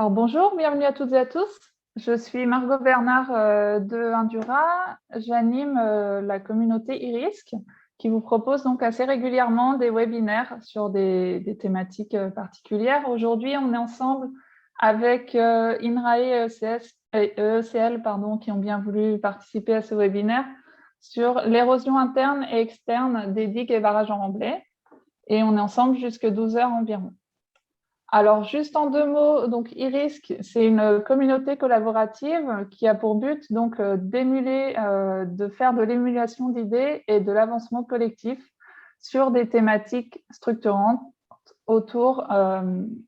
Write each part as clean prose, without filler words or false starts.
Alors bonjour, bienvenue à toutes et à tous. Je suis Margot Bernard de Indura. J'anime la communauté e-risque qui vous propose donc assez régulièrement des webinaires sur des thématiques particulières. Aujourd'hui, on est ensemble avec INRAE et EECL qui ont bien voulu participer à ce webinaire sur l'érosion interne et externe des digues et barrages en remblai. Et on est ensemble jusqu'à 12 heures environ. Alors, juste en deux mots, donc e-risque, c'est une communauté collaborative qui a pour but donc d'émuler, de faire de l'émulation d'idées et de l'avancement collectif sur des thématiques structurantes autour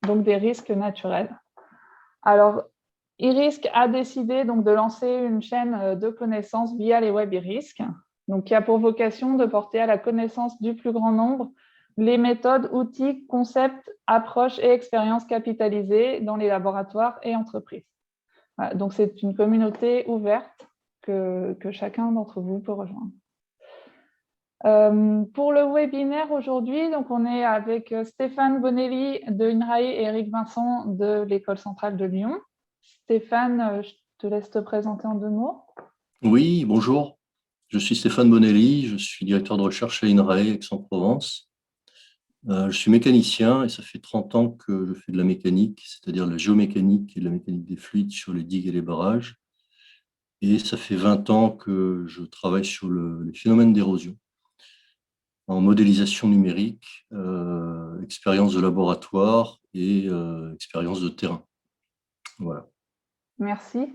donc des risques naturels. Alors, e-risque a décidé donc de lancer une chaîne de connaissances via les web e-risques, donc qui a pour vocation de porter à la connaissance du plus grand nombre les méthodes, outils, concepts, approches et expériences capitalisées dans les laboratoires et entreprises. Voilà, donc, c'est une communauté ouverte que chacun d'entre vous peut rejoindre. Pour le webinaire aujourd'hui, donc on est avec Stéphane Bonelli de INRAE et Eric Vincent de l'École centrale de Lyon. Stéphane, je te laisse te présenter en deux mots. Oui, bonjour. Je suis Stéphane Bonelli, je suis directeur de recherche à INRAE Aix-en-Provence. Je suis mécanicien et ça fait 30 ans que je fais de la mécanique, c'est-à-dire la géomécanique et de la mécanique des fluides sur les digues et les barrages. Et ça fait 20 ans que je travaille sur les phénomènes d'érosion en modélisation numérique, expérience de laboratoire et expérience de terrain. Voilà. Merci.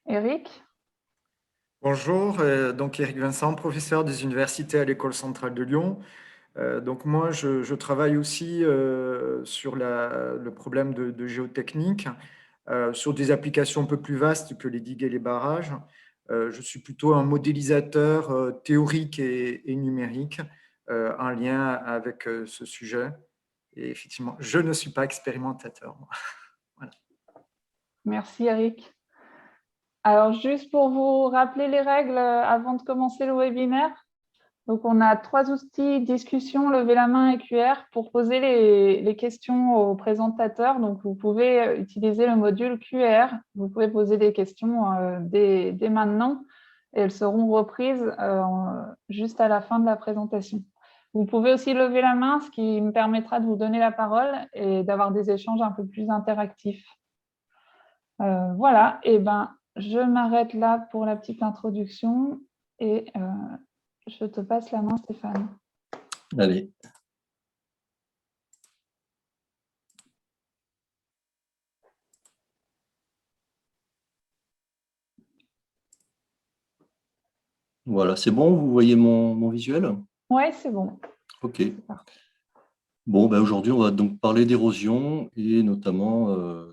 Eric? Bonjour, donc Éric Vincent, professeur des universités à l'École centrale de Lyon. Donc moi, je travaille aussi sur le problème de géotechnique, sur des applications un peu plus vastes que les digues et les barrages. Je suis plutôt un modélisateur théorique et numérique en lien avec ce sujet. Et effectivement, je ne suis pas expérimentateur. Voilà. Merci, Eric. Alors, juste pour vous rappeler les règles avant de commencer le webinaire. Donc, on a 3 outils, discussion, lever la main et QR pour poser les questions aux présentateurs. Donc, vous pouvez utiliser le module QR. Vous pouvez poser des questions dès maintenant et elles seront reprises juste à la fin de la présentation. Vous pouvez aussi lever la main, ce qui me permettra de vous donner la parole et d'avoir des échanges un peu plus interactifs. Voilà, et je m'arrête là pour la petite introduction et je te passe la main, Stéphane. Allez. Voilà, c'est bon, vous voyez mon visuel? Oui, c'est bon. Ok. Bon, aujourd'hui, on va donc parler d'érosion et notamment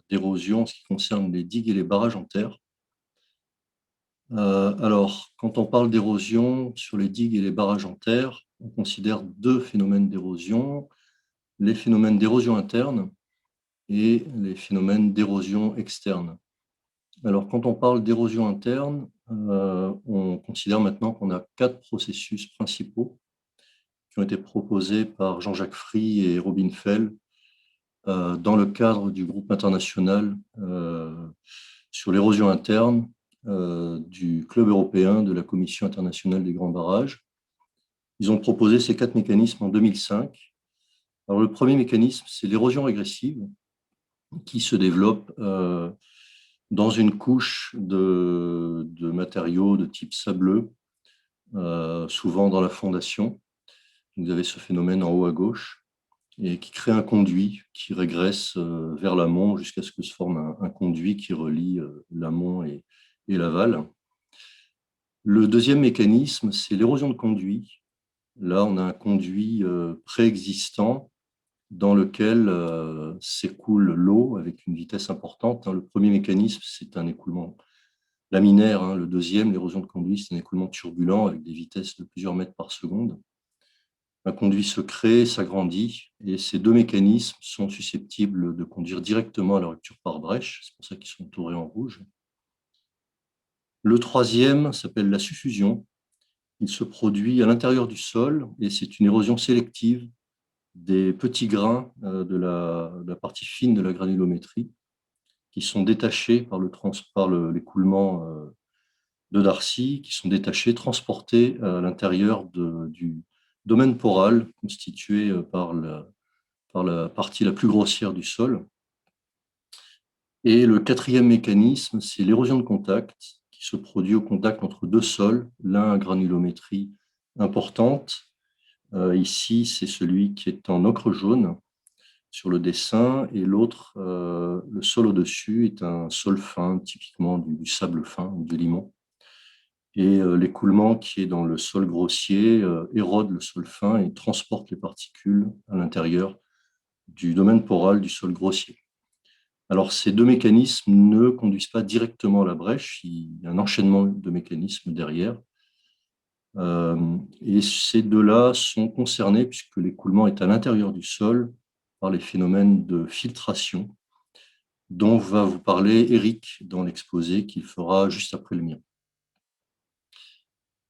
d'érosion en ce qui concerne les digues et les barrages en terre. Alors, quand on parle d'érosion sur les digues et les barrages en terre, on considère deux phénomènes d'érosion, les phénomènes d'érosion interne et les phénomènes d'érosion externe. Alors, quand on parle d'érosion interne, on considère maintenant qu'on a 4 processus principaux qui ont été proposés par Jean-Jacques Fry et Robin Fell dans le cadre du groupe international sur l'érosion interne du Club européen de la Commission internationale des grands barrages. Ils ont proposé ces 4 mécanismes en 2005. Alors, le premier mécanisme, c'est l'érosion régressive qui se développe dans une couche de matériaux de type sableux, souvent dans la fondation. Vous avez ce phénomène en haut à gauche et qui crée un conduit qui régresse vers l'amont jusqu'à ce que se forme un conduit qui relie l'amont et l'aval. Le deuxième mécanisme, c'est l'érosion de conduit. Là, on a un conduit préexistant dans lequel s'écoule l'eau avec une vitesse importante. Le premier mécanisme, c'est un écoulement laminaire. Le deuxième, l'érosion de conduit, c'est un écoulement turbulent avec des vitesses de plusieurs mètres par seconde. Un conduit se crée, s'agrandit, et ces deux mécanismes sont susceptibles de conduire directement à la rupture par brèche. C'est pour ça qu'ils sont entourés en rouge. Le troisième s'appelle la suffusion. Il se produit à l'intérieur du sol et c'est une érosion sélective des petits grains de la partie fine de la granulométrie. qui sont détachés par l'écoulement de Darcy, qui sont détachés, transportés à l'intérieur du domaine poral constitué par la partie la plus grossière du sol. Et le quatrième mécanisme, c'est l'érosion de contact qui se produit au contact entre deux sols, l'un à granulométrie importante. Ici, c'est celui qui est en ocre jaune sur le dessin, et l'autre, le sol au-dessus, est un sol fin, typiquement du sable fin, du limon. Et l'écoulement qui est dans le sol grossier érode le sol fin et transporte les particules à l'intérieur du domaine poral du sol grossier. Alors, ces deux mécanismes ne conduisent pas directement à la brèche, il y a un enchaînement de mécanismes derrière. Et ces deux-là sont concernés, puisque l'écoulement est à l'intérieur du sol, par les phénomènes de filtration, dont va vous parler Eric dans l'exposé qu'il fera juste après le mien.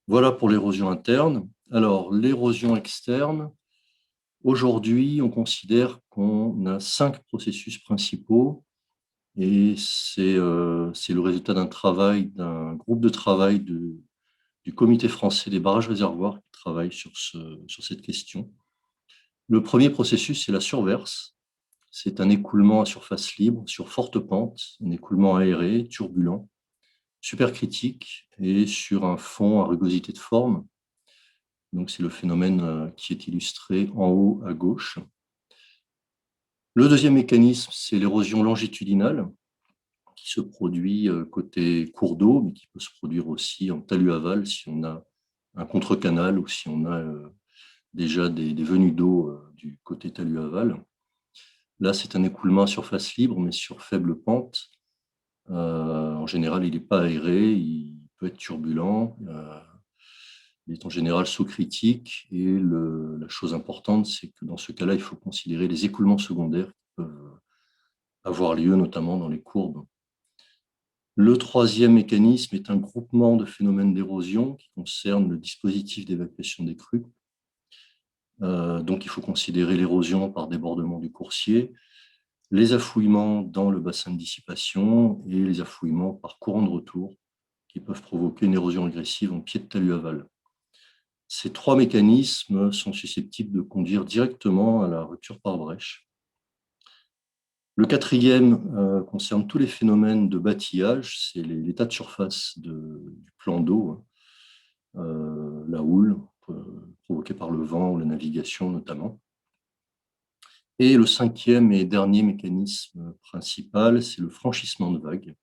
Voilà pour l'érosion interne. Alors, l'érosion externe, aujourd'hui, on considère qu'on a 5 processus principaux, et c'est le résultat d'un groupe de travail du Comité français des barrages réservoirs qui travaille sur cette question. Le premier processus, c'est la surverse. C'est un écoulement à surface libre, sur forte pente, un écoulement aéré, turbulent, supercritique et sur un fond à rugosité de forme. Donc, c'est le phénomène qui est illustré en haut à gauche. Le deuxième mécanisme, c'est l'érosion longitudinale, qui se produit côté cours d'eau, mais qui peut se produire aussi en talus aval si on a un contre-canal ou si on a déjà des venues d'eau du côté talus aval. Là, c'est un écoulement à surface libre, mais sur faible pente. En général, il n'est pas aéré, il peut être turbulent. Il est en général sous-critique. Et la chose importante, c'est que dans ce cas-là, il faut considérer les écoulements secondaires qui peuvent avoir lieu, notamment dans les courbes. Le troisième mécanisme est un groupement de phénomènes d'érosion qui concerne le dispositif d'évacuation des crues. Donc, il faut considérer l'érosion par débordement du coursier, les affouillements dans le bassin de dissipation et les affouillements par courant de retour qui peuvent provoquer une érosion agressive en pied de talus aval. Ces 3 mécanismes sont susceptibles de conduire directement à la rupture par brèche. Le quatrième concerne tous les phénomènes de bâtillage, c'est l'état de surface du plan d'eau, la houle provoquée par le vent ou la navigation notamment. Et le cinquième et dernier mécanisme principal, c'est le franchissement de vagues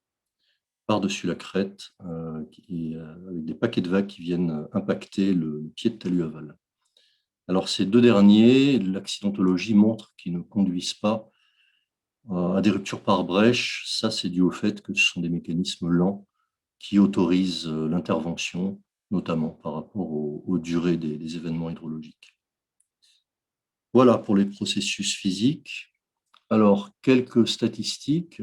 par-dessus la crête, avec des paquets de vagues qui viennent impacter le pied de talus aval. Alors, ces deux derniers, l'accidentologie montre qu'ils ne conduisent pas à des ruptures par brèche. Ça, c'est dû au fait que ce sont des mécanismes lents qui autorisent l'intervention, notamment par rapport aux durées des événements hydrologiques. Voilà pour les processus physiques. Alors, quelques statistiques.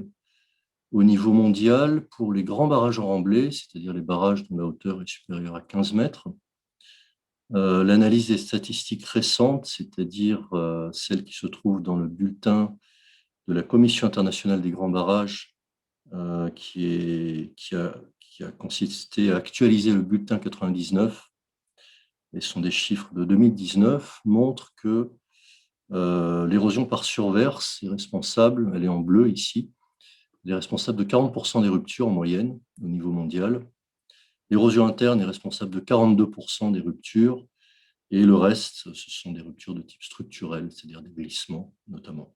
Au niveau mondial, pour les grands barrages en remblai, c'est-à-dire les barrages dont la hauteur est supérieure à 15 mètres, l'analyse des statistiques récentes, c'est-à-dire celles qui se trouvent dans le bulletin de la Commission internationale des grands barrages, qui a consisté à actualiser le bulletin 99, et ce sont des chiffres de 2019, montrent que l'érosion par surverse est responsable, elle est en bleu ici, elle est responsable de 40% des ruptures en moyenne au niveau mondial. L'érosion interne est responsable de 42% des ruptures, et le reste, ce sont des ruptures de type structurel, c'est-à-dire des glissements notamment.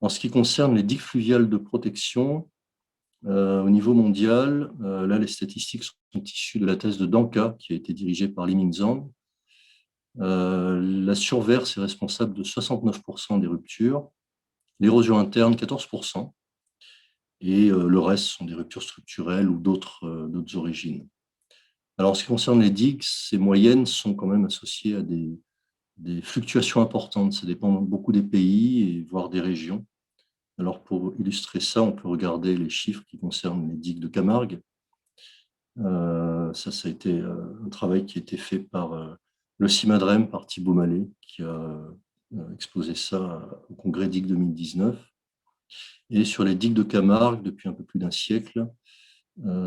En ce qui concerne les digues fluviales de protection, au niveau mondial, là, les statistiques sont issues de la thèse de Danka, qui a été dirigée par Li Mingzhang. La surverse est responsable de 69% des ruptures, l'érosion interne 14%, et le reste sont des ruptures structurelles ou d'autres origines. Alors, en ce qui concerne les digues, ces moyennes sont quand même associées à des fluctuations importantes. Ça dépend beaucoup des pays, et voire des régions. Alors, pour illustrer ça, on peut regarder les chiffres qui concernent les digues de Camargue. Ça a été un travail qui a été fait par le CIMADREM, par Thibaut Mallet, qui a exposé ça au Congrès DIG 2019. Et sur les digues de Camargue, depuis un peu plus d'un siècle,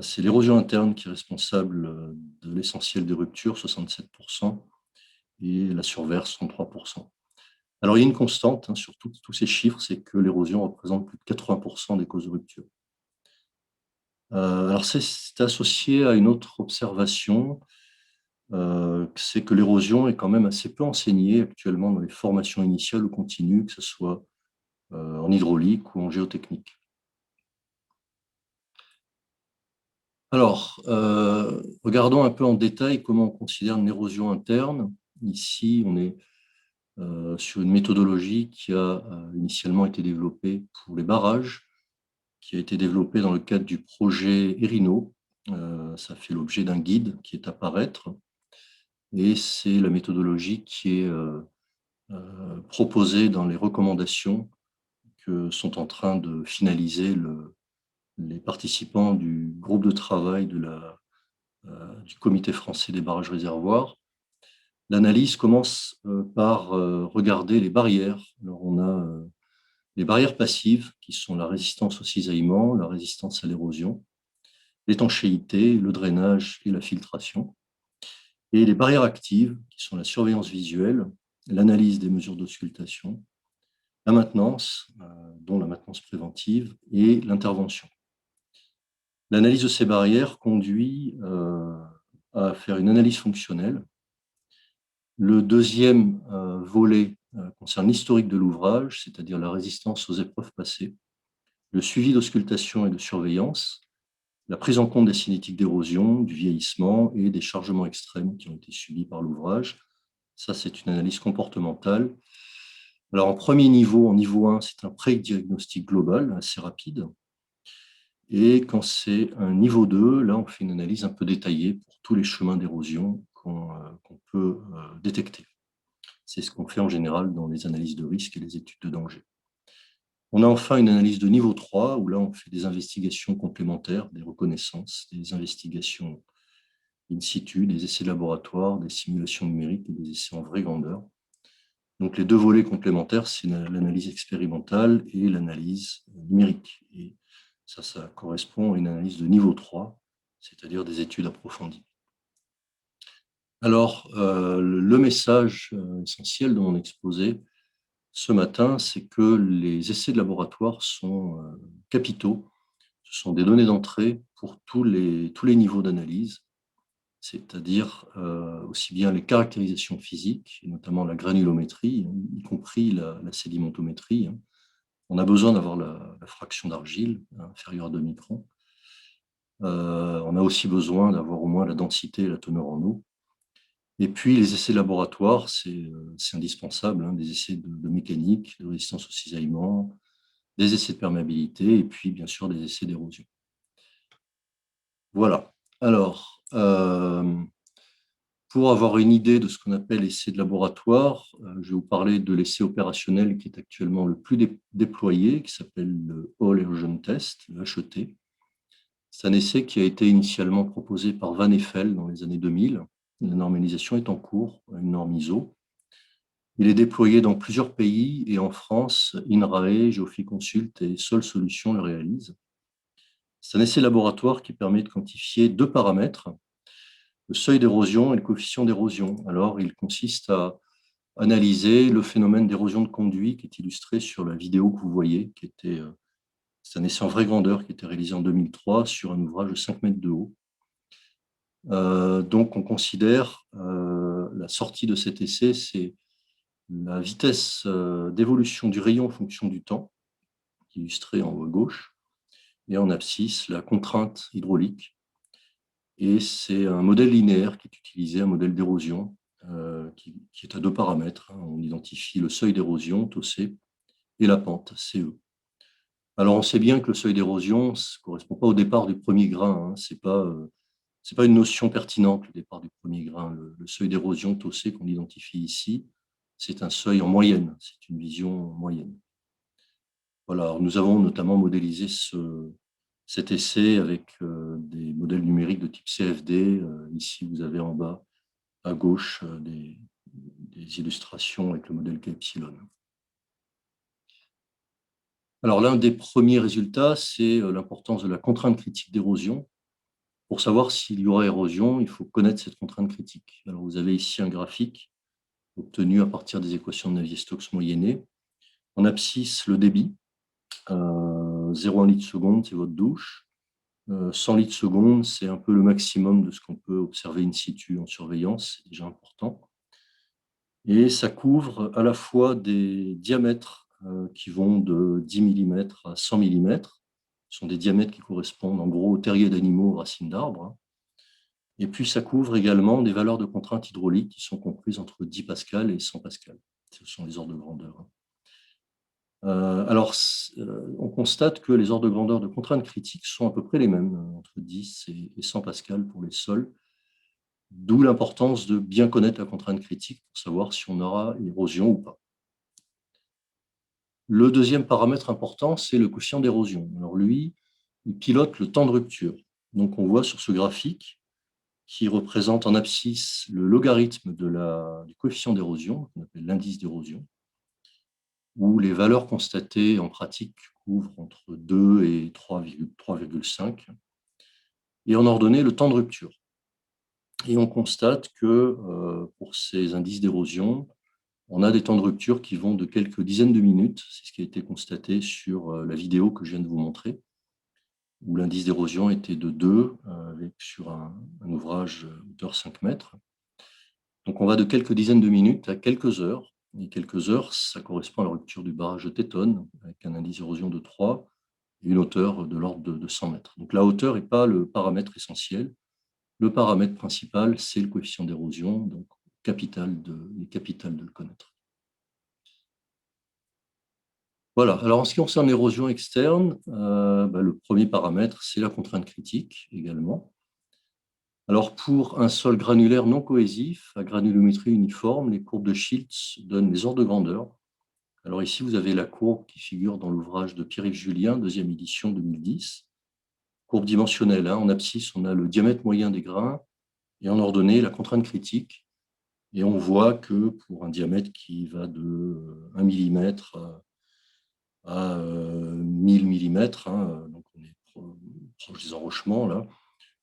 c'est l'érosion interne qui est responsable de l'essentiel des ruptures, 67%, et la surverse, 33%. Alors, il y a une constante sur tous ces chiffres, c'est que l'érosion représente plus de 80% des causes de rupture. Alors, c'est associé à une autre observation, c'est que l'érosion est quand même assez peu enseignée actuellement dans les formations initiales ou continues, que ce soit en hydraulique ou en géotechnique. Alors, regardons un peu en détail comment on considère une érosion interne. Ici, on est sur une méthodologie qui a initialement été développée pour les barrages, qui a été développée dans le cadre du projet ERINO. Ça fait l'objet d'un guide qui est à paraître. Et c'est la méthodologie qui est proposée dans les recommandations que sont en train de finaliser les participants du groupe de travail du Comité français des barrages réservoirs. L'analyse commence par regarder les barrières. Alors, on a les barrières passives, qui sont la résistance au cisaillement, la résistance à l'érosion, l'étanchéité, le drainage et la filtration. Et les barrières actives, qui sont la surveillance visuelle, l'analyse des mesures d'auscultation, la maintenance, dont la maintenance préventive, et l'intervention. L'analyse de ces barrières conduit à faire une analyse fonctionnelle. Le deuxième volet concerne l'historique de l'ouvrage, c'est-à-dire la résistance aux épreuves passées, le suivi d'auscultation et de surveillance, la prise en compte des cinétiques d'érosion, du vieillissement et des chargements extrêmes qui ont été subis par l'ouvrage. Ça, c'est une analyse comportementale. Alors, en premier niveau, en niveau 1, c'est un pré-diagnostic global assez rapide. Et quand c'est un niveau 2, là, on fait une analyse un peu détaillée pour tous les chemins d'érosion qu'on peut détecter. C'est ce qu'on fait en général dans les analyses de risque et les études de danger. On a enfin une analyse de niveau 3, où là, on fait des investigations complémentaires, des reconnaissances, des investigations in situ, des essais laboratoires, des simulations numériques et des essais en vraie grandeur. Donc, les deux volets complémentaires, c'est l'analyse expérimentale et l'analyse numérique. Et ça correspond à une analyse de niveau 3, c'est-à-dire des études approfondies. Alors, le message essentiel de mon exposé ce matin, c'est que les essais de laboratoire sont capitaux. Ce sont des données d'entrée pour tous les niveaux d'analyse, c'est-à-dire aussi bien les caractérisations physiques, et notamment la granulométrie, y compris la sédimentométrie. On a besoin d'avoir la fraction d'argile inférieure à 2 microns. On a aussi besoin d'avoir au moins la densité et la teneur en eau. Et puis, les essais laboratoires, c'est indispensable, des essais de mécanique, de résistance au cisaillement, des essais de perméabilité et puis, bien sûr, des essais d'érosion. Voilà. Alors, pour avoir une idée de ce qu'on appelle l'essai de laboratoire, je vais vous parler de l'essai opérationnel qui est actuellement le plus déployé, qui s'appelle le All Erosion Test, le HET. C'est un essai qui a été initialement proposé par Van Eiffel dans les années 2000. La normalisation est en cours, une norme ISO. Il est déployé dans plusieurs pays et en France, INRAE, Geophys-Consult et Sol Solutions le réalisent. C'est un essai laboratoire qui permet de quantifier deux paramètres, le seuil d'érosion et le coefficient d'érosion. Alors, il consiste à analyser le phénomène d'érosion de conduit qui est illustré sur la vidéo que vous voyez, c'est un essai en vraie grandeur qui a été réalisé en 2003 sur un ouvrage de 5 mètres de haut. Donc, on considère la sortie de cet essai, c'est la vitesse d'évolution du rayon en fonction du temps, illustrée en haut à gauche, et en abscisse, la contrainte hydraulique. Et c'est un modèle linéaire qui est utilisé, un modèle d'érosion, qui est à deux paramètres. On identifie le seuil d'érosion, TOC, et la pente, CE. Alors, on sait bien que le seuil d'érosion ne correspond pas au départ du premier grain. Ce n'est pas une notion pertinente, le départ du premier grain. Le seuil d'érosion, TOC, qu'on identifie ici, c'est un seuil en moyenne, c'est une vision en moyenne. Voilà, alors nous avons notamment modélisé cet essai avec des modèles numériques de type CFD. Ici, vous avez en bas, à gauche, des illustrations avec le modèle K-epsilon. Alors, l'un des premiers résultats, c'est l'importance de la contrainte critique d'érosion. Pour savoir s'il y aura érosion, il faut connaître cette contrainte critique. Alors, vous avez ici un graphique obtenu à partir des équations de Navier-Stokes moyennées. En abscisse, le débit. 0,1 litre seconde, c'est votre douche. 100 litres seconde, c'est un peu le maximum de ce qu'on peut observer in situ en surveillance, c'est déjà important. Et ça couvre à la fois des diamètres qui vont de 10 mm à 100 mm. Ce sont des diamètres qui correspondent en gros aux terriers d'animaux, aux racines d'arbres. Et puis ça couvre également des valeurs de contrainte hydraulique qui sont comprises entre 10 pascal et 100 pascal. Ce sont les ordres de grandeur. Alors, on constate que les ordres de grandeur de contrainte critique sont à peu près les mêmes, entre 10 et 100 pascal pour les sols, d'où l'importance de bien connaître la contrainte critique pour savoir si on aura érosion ou pas. Le deuxième paramètre important, c'est le coefficient d'érosion. Alors lui, il pilote le temps de rupture. Donc on voit sur ce graphique qui représente en abscisse le logarithme du coefficient d'érosion, qu'on appelle l'indice d'érosion, où les valeurs constatées en pratique couvrent entre 2 et 3,5, et en ordonnée le temps de rupture. Et on constate que pour ces indices d'érosion, on a des temps de rupture qui vont de quelques dizaines de minutes, c'est ce qui a été constaté sur la vidéo que je viens de vous montrer, où l'indice d'érosion était de 2 sur un ouvrage hauteur 5 mètres. Donc on va de quelques dizaines de minutes à quelques heures. Et quelques heures, ça correspond à la rupture du barrage de Tétone, avec un indice d'érosion de 3 et une hauteur de l'ordre de 100 mètres. Donc la hauteur n'est pas le paramètre essentiel. Le paramètre principal, c'est le coefficient d'érosion, donc il est capital de le connaître. Voilà, alors en ce qui concerne l'érosion externe, le premier paramètre, c'est la contrainte critique également. Alors pour un sol granulaire non cohésif, à granulométrie uniforme, les courbes de Schiltz donnent les ordres de grandeur. Alors ici, vous avez la courbe qui figure dans l'ouvrage de Pierre-Yves Julien, deuxième édition 2010. Courbe dimensionnelle, en abscisse, on a le diamètre moyen des grains et en ordonnée, la contrainte critique. Et on voit que pour un diamètre qui va de 1 mm à 1000 mm, donc on est proche des enrochements, là,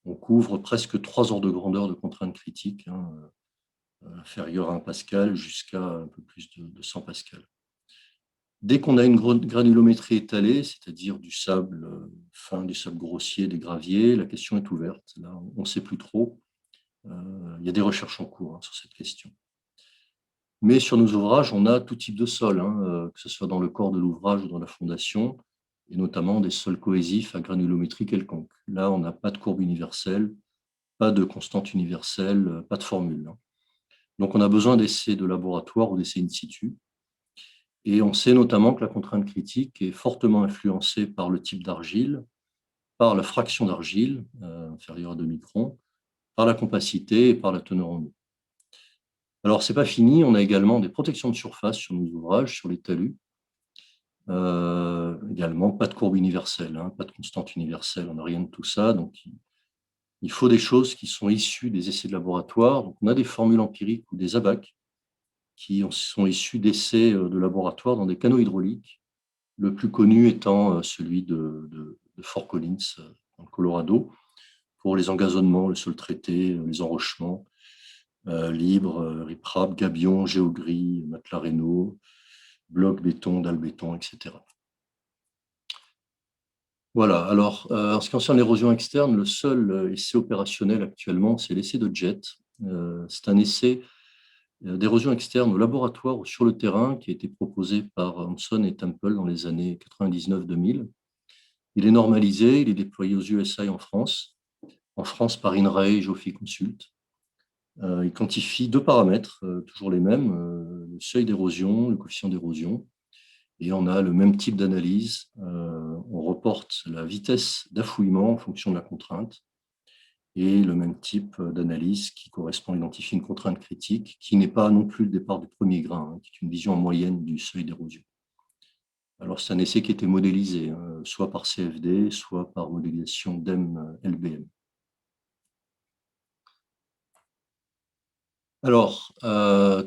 on couvre presque 3 ordres de grandeur de contrainte critique, inférieure à 1 pascal jusqu'à un peu plus de 100 pascal. Dès qu'on a une granulométrie étalée, c'est-à-dire du sable fin, du sable grossier, des graviers, la question est ouverte. Là, on ne sait plus trop. Il y a des recherches en cours sur cette question. Mais sur nos ouvrages, on a tout type de sol, que ce soit dans le corps de l'ouvrage ou dans la fondation, et notamment des sols cohésifs à granulométrie quelconque. Là, on n'a pas de courbe universelle, pas de constante universelle, pas de formule. Donc, on a besoin d'essais de laboratoire ou d'essais in situ. Et on sait notamment que la contrainte critique est fortement influencée par le type d'argile, par la fraction d'argile, inférieure à 2 microns, par la compacité et par la teneur en eau. Alors, ce n'est pas fini, on a également des protections de surface sur nos ouvrages, sur les talus. Également, pas de courbe universelle, pas de constante universelle, on n'a rien de tout ça. Donc, il faut des choses qui sont issues des essais de laboratoire. Donc, on a des formules empiriques ou des ABAC qui sont issues d'essais de laboratoire dans des canaux hydrauliques, le plus connu étant celui de Fort Collins, dans le Colorado, pour les engazonnements, le sol traité, les enrochements, libres, riprap, gabion, géogris, matelas rénaux, blocs béton, dalles béton, etc. Voilà, alors en ce qui concerne l'érosion externe, le seul essai opérationnel actuellement, c'est l'essai de JET. C'est un essai d'érosion externe au laboratoire ou sur le terrain qui a été proposé par Hanson et Temple dans les années 99-2000. Il est normalisé, il est déployé aux USA et en France par INRAE et Geoffrey Consult. Il quantifie 2 paramètres, toujours les mêmes, le seuil d'érosion, le coefficient d'érosion. Et on a le même type d'analyse. On reporte la vitesse d'affouillement en fonction de la contrainte et le même type d'analyse qui correspond à identifier une contrainte critique qui n'est pas non plus le départ du premier grain, qui est une vision en moyenne du seuil d'érosion. Alors, c'est un essai qui a été modélisé, soit par CFD, soit par modélisation DEM-LBM. Alors,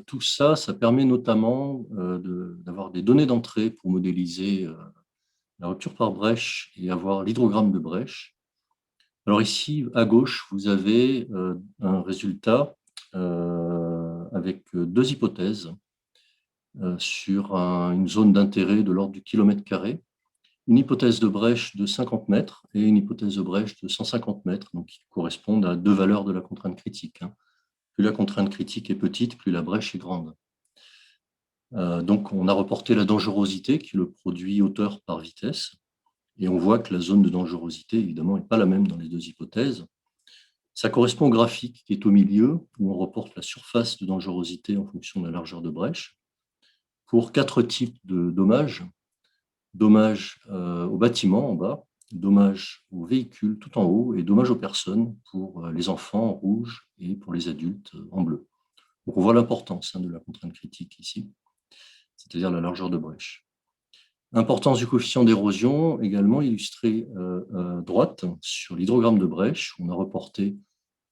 tout ça, ça permet notamment d'avoir des données d'entrée pour modéliser la rupture par brèche et avoir l'hydrogramme de brèche. Alors ici, à gauche, vous avez un résultat avec deux hypothèses sur une zone d'intérêt de l'ordre du kilomètre carré. Une hypothèse de brèche de 50 mètres et une hypothèse de brèche de 150 mètres, donc qui correspondent à deux valeurs de la contrainte critique. Plus la contrainte critique est petite, plus la brèche est grande. Donc, on a reporté la dangerosité, qui est le produit hauteur par vitesse, et on voit que la zone de dangerosité, évidemment, n'est pas la même dans les deux hypothèses. Ça correspond au graphique qui est au milieu, où on reporte la surface de dangerosité en fonction de la largeur de brèche, pour 4 types de dommages. Dommages aux bâtiments en bas, dommages aux véhicules tout en haut, et dommages aux personnes pour les enfants en rouge et pour les adultes en bleu. Donc, on voit l'importance de la contrainte critique ici, c'est-à-dire la largeur de brèche. Importance du coefficient d'érosion, également illustré à droite sur l'hydrogramme de brèche. On a reporté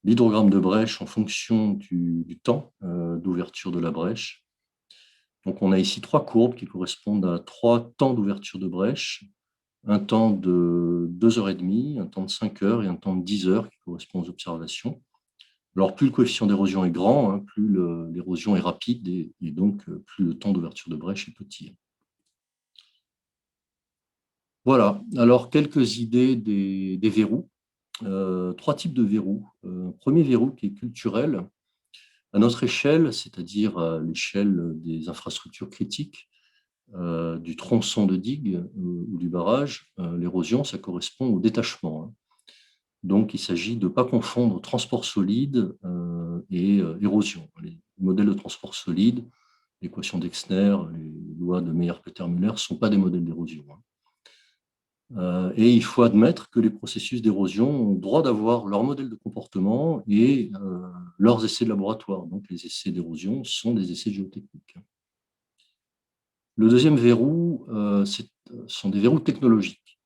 l'hydrogramme de brèche en fonction du temps d'ouverture de la brèche. Donc, on a ici 3 courbes qui correspondent à 3 temps d'ouverture de brèche, un temps de 2h30, un temps de 5 heures et un temps de 10 heures qui correspond aux observations. Alors, plus le coefficient d'érosion est grand, plus l'érosion est rapide et donc plus le temps d'ouverture de brèche est petit. Voilà, alors quelques idées des verrous. 3 types de verrous. Un premier verrou qui est culturel, à notre échelle, c'est-à-dire à l'échelle des infrastructures critiques, du tronçon de digue ou du barrage, l'érosion, ça correspond au détachement. Donc, il s'agit de ne pas confondre transport solide et érosion. Les modèles de transport solide, l'équation d'Exner, les lois de Meyer-Peter-Müller ne sont pas des modèles d'érosion. Et il faut admettre que les processus d'érosion ont le droit d'avoir leur modèle de comportement et leurs essais de laboratoire. Donc, les essais d'érosion sont des essais géotechniques. Le deuxième verrou, sont des verrous technologiques.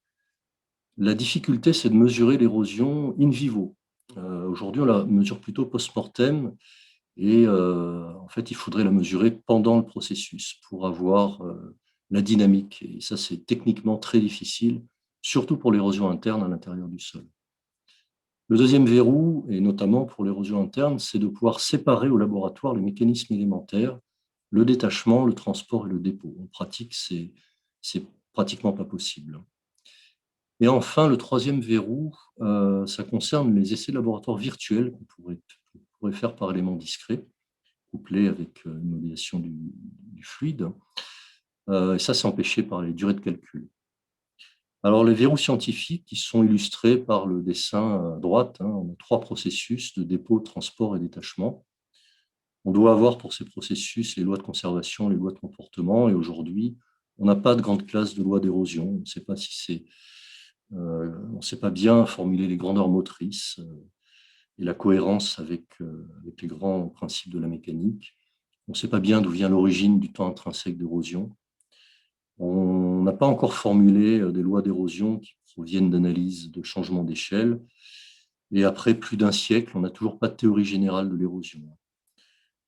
La difficulté, c'est de mesurer l'érosion in vivo. Aujourd'hui, on la mesure plutôt post-mortem et en fait, il faudrait la mesurer pendant le processus pour avoir la dynamique. Et ça, c'est techniquement très difficile, surtout pour l'érosion interne à l'intérieur du sol. Le deuxième verrou, et notamment pour l'érosion interne, c'est de pouvoir séparer au laboratoire les mécanismes élémentaires, le détachement, le transport et le dépôt. En pratique, c'est pratiquement pas possible. Et enfin, le troisième verrou, ça concerne les essais de laboratoire virtuels qu'on pourrait faire par éléments discrets, couplés avec une modélisation du fluide. Et ça, c'est empêché par les durées de calcul. Alors, les verrous scientifiques qui sont illustrés par le dessin à droite, on a 3 processus de dépôt, transport et détachement. On doit avoir pour ces processus les lois de conservation, les lois de comportement, et aujourd'hui, on n'a pas de grande classe de lois d'érosion. On ne sait pas si c'est on ne sait pas bien formuler les grandeurs motrices et la cohérence avec les grands principes de la mécanique. On ne sait pas bien d'où vient l'origine du temps intrinsèque d'érosion. On n'a pas encore formulé des lois d'érosion qui proviennent d'analyses de changements d'échelle. Et après plus d'un siècle, on n'a toujours pas de théorie générale de l'érosion.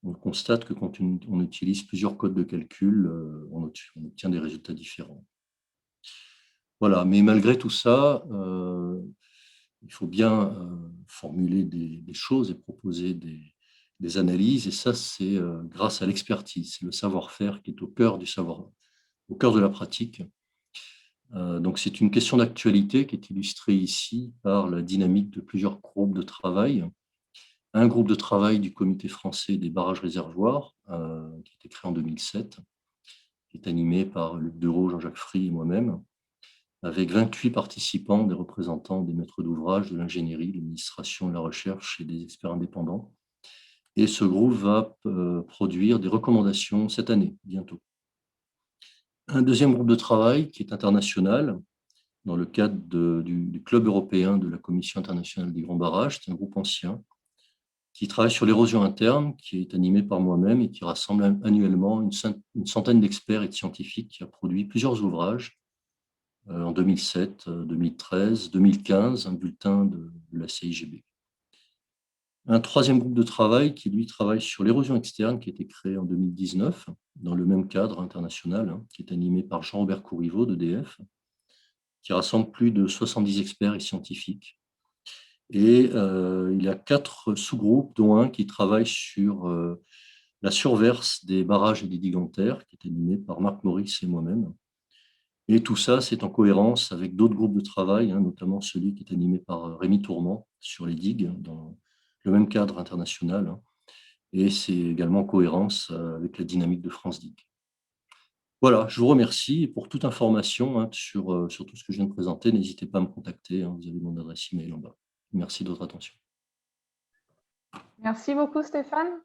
On constate que quand on utilise plusieurs codes de calcul, on obtient des résultats différents. Voilà, mais malgré tout ça, il faut bien formuler des choses et proposer des analyses. Et ça, c'est grâce à l'expertise, c'est le savoir-faire qui est au cœur du savoir, au cœur de la pratique. Donc, c'est une question d'actualité qui est illustrée ici par la dynamique de plusieurs groupes de travail. Un groupe de travail du Comité français des barrages réservoirs, qui a été créé en 2007, qui est animé par Luc Dereau, Jean-Jacques Fry et moi-même, avec 28 participants, des représentants des maîtres d'ouvrage, de l'ingénierie, de l'administration, de la recherche et des experts indépendants. Et ce groupe va produire des recommandations cette année, bientôt. Un deuxième groupe de travail qui est international, dans le cadre du Club européen de la Commission internationale des grands barrages, c'est un groupe ancien, qui travaille sur l'érosion interne, qui est animé par moi-même et qui rassemble annuellement une centaine d'experts et de scientifiques, qui a produit plusieurs ouvrages en 2007, 2013, 2015, un bulletin de la CIGB. Un troisième groupe de travail qui, lui, travaille sur l'érosion externe, qui a été créé en 2019, dans le même cadre international, qui est animé par Jean-Robert Courriveau d'EDF, qui rassemble plus de 70 experts et scientifiques. Et il y a 4 sous-groupes, dont un qui travaille sur la surverse des barrages et des digues en terre, qui est animé par Marc Maurice et moi-même. Et tout ça, c'est en cohérence avec d'autres groupes de travail, notamment celui qui est animé par Rémi Tourment sur les digues, dans le même cadre international. Et c'est également en cohérence avec la dynamique de France Digue. Voilà, je vous remercie. Et pour toute information sur tout ce que je viens de présenter, n'hésitez pas à me contacter. Vous avez mon adresse email en bas. Merci de votre attention. Merci beaucoup, Stéphane.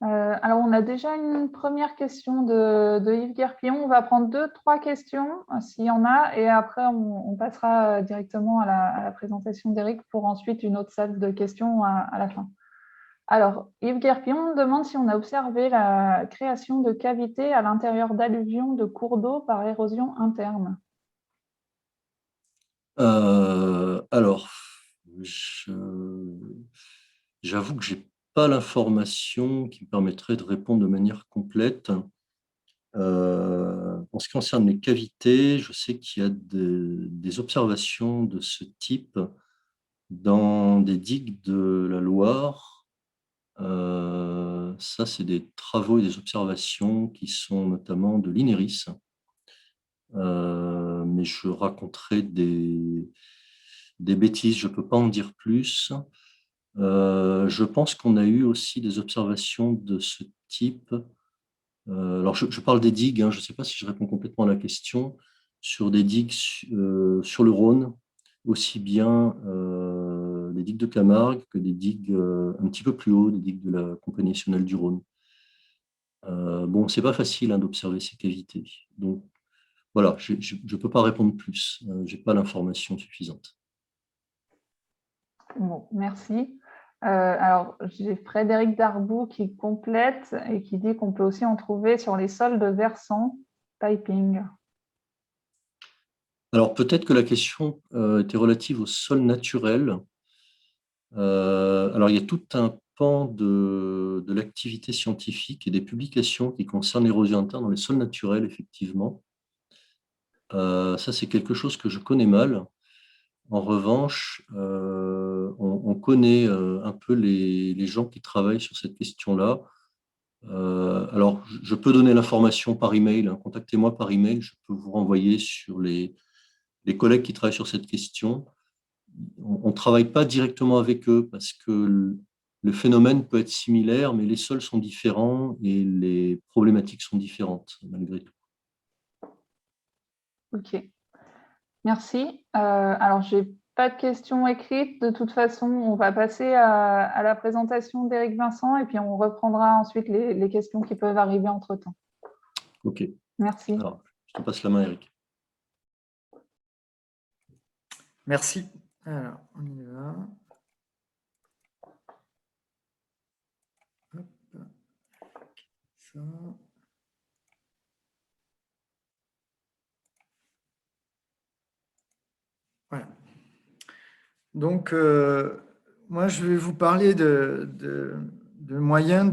Alors, on a déjà une première question de Yves Guerpillon. On va prendre 2-3 questions, s'il y en a, et après, on passera directement à la présentation d'Éric pour ensuite une autre salle de questions à la fin. Alors, Yves Guerpillon demande si on a observé la création de cavités à l'intérieur d'alluvions de cours d'eau par érosion interne. Alors, j'avoue que je n'ai pas l'information qui me permettrait de répondre de manière complète. En ce qui concerne les cavités, je sais qu'il y a des observations de ce type dans des digues de la Loire. Ça, c'est des travaux et des observations qui sont notamment de l'INERIS. Mais je raconterai des bêtises, je ne peux pas en dire plus. Je pense qu'on a eu aussi des observations de ce type. Alors, je parle des digues, je ne sais pas si je réponds complètement à la question, sur des digues sur le Rhône, aussi bien des digues de Camargue que des digues un petit peu plus haut, des digues de la Compagnie nationale du Rhône. Bon, ce n'est pas facile d'observer ces cavités. Donc, voilà, je ne peux pas répondre plus. Je n'ai pas l'information suffisante. Bon, merci. Alors, j'ai Frédéric Darboux qui complète et qui dit qu'on peut aussi en trouver sur les sols de versants, piping. Alors, peut-être que la question était relative au sol naturel. Alors, il y a tout un pan de l'activité scientifique et des publications qui concernent l'érosion interne dans les sols naturels, effectivement. Ça, c'est quelque chose que je connais mal. En revanche, on connaît un peu les gens qui travaillent sur cette question-là. Alors, je peux donner l'information par email. Contactez-moi par email. Je peux vous renvoyer sur les collègues qui travaillent sur cette question. On ne travaille pas directement avec eux parce que le phénomène peut être similaire, mais les sols sont différents et les problématiques sont différentes, malgré tout. Ok, merci. Alors, je n'ai pas de questions écrites. De toute façon, on va passer à la présentation d'Éric Vincent et puis on reprendra ensuite les questions qui peuvent arriver entre-temps. Ok. Merci. Alors, je te passe la main, Eric. Merci. Alors, on y va. Hop. Ça. Voilà. Donc, moi, je vais vous parler de moyens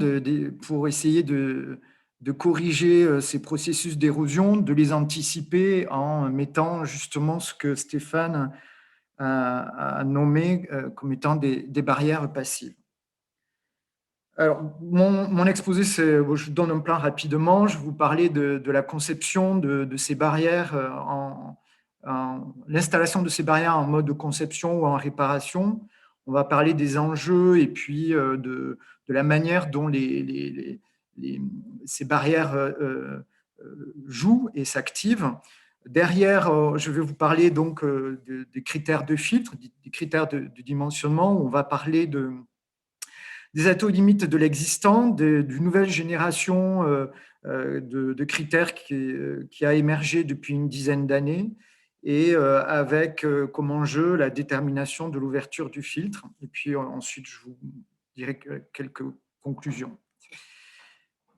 pour essayer de corriger ces processus d'érosion, de les anticiper en mettant justement ce que Stéphane a nommé comme étant des barrières passives. Alors, mon exposé, je donne un plan rapidement. Je vais vous parler de la conception de ces barrières, l'installation de ces barrières en mode de conception ou en réparation. On va parler des enjeux et puis de la manière dont ces barrières jouent et s'activent. Derrière, je vais vous parler donc des critères de filtre, des critères de dimensionnement. On va parler des atouts limites de l'existant, d'une nouvelle génération de critères qui a émergé depuis une dizaine d'années et avec comme enjeu la détermination de l'ouverture du filtre. Et puis ensuite, je vous dirai quelques conclusions.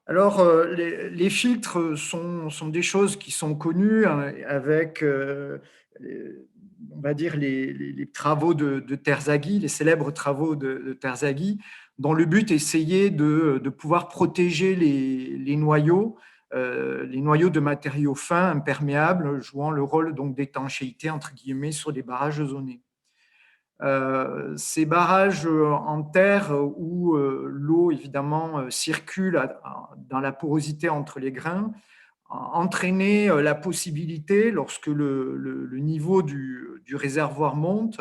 Alors, les filtres sont des choses qui sont connues avec, on va dire, les travaux de Terzaghi, les célèbres travaux de Terzaghi, dont le but est d'essayer de pouvoir protéger les noyaux les noyaux de matériaux fins, imperméables, jouant le rôle d'étanchéité entre guillemets sur des barrages zonés. Ces barrages en terre où l'eau évidemment circule dans la porosité entre les grains entraînaient la possibilité, lorsque le niveau du réservoir monte,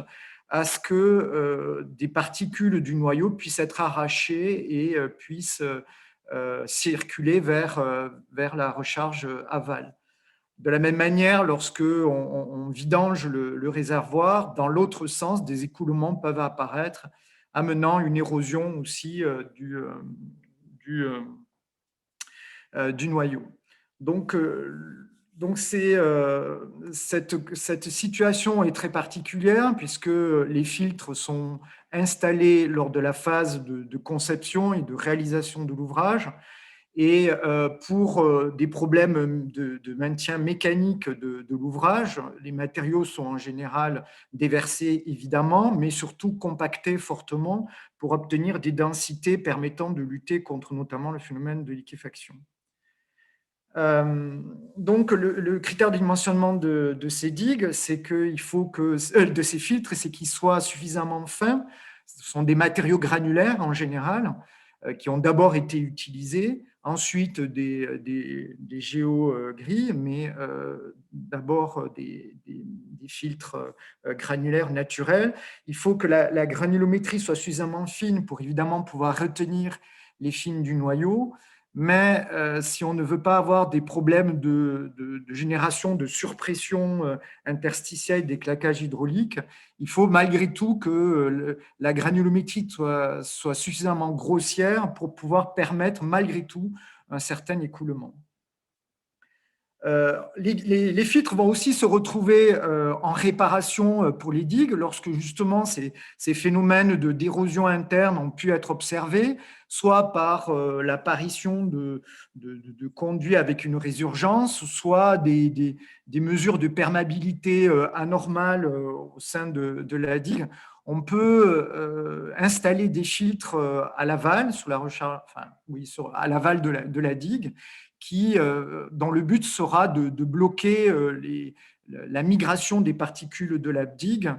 à ce que des particules du noyau puissent être arrachées et puissent circuler vers la recharge aval. De la même manière, lorsque on vidange le réservoir, dans l'autre sens, des écoulements peuvent apparaître, amenant une érosion aussi du noyau. Donc cette situation est très particulière puisque les filtres sont installés lors de la phase de conception et de réalisation de l'ouvrage. Et pour des problèmes de maintien mécanique de l'ouvrage, les matériaux sont en général déversés évidemment, mais surtout compactés fortement pour obtenir des densités permettant de lutter contre notamment le phénomène de liquéfaction. Donc, le critère de dimensionnement de ces digues, c'est qu'il faut que, de ces filtres, c'est qu'ils soient suffisamment fins. Ce sont des matériaux granulaires en général, qui ont d'abord été utilisés, ensuite des géogrilles, mais d'abord des filtres granulaires naturels. Il faut que la granulométrie soit suffisamment fine pour évidemment pouvoir retenir les fines du noyau. Mais si on ne veut pas avoir des problèmes de génération de surpression interstitielle des claquages hydrauliques, il faut malgré tout que la granulométrie soit suffisamment grossière pour pouvoir permettre malgré tout un certain écoulement. Les filtres vont aussi se retrouver en réparation pour les digues lorsque justement ces phénomènes d'érosion interne ont pu être observés, soit par l'apparition de conduits avec une résurgence, soit des mesures de perméabilité anormales au sein de la digue. On peut installer des filtres à l'aval, à l'aval de la digue, dont le but sera de bloquer la migration des particules de la digue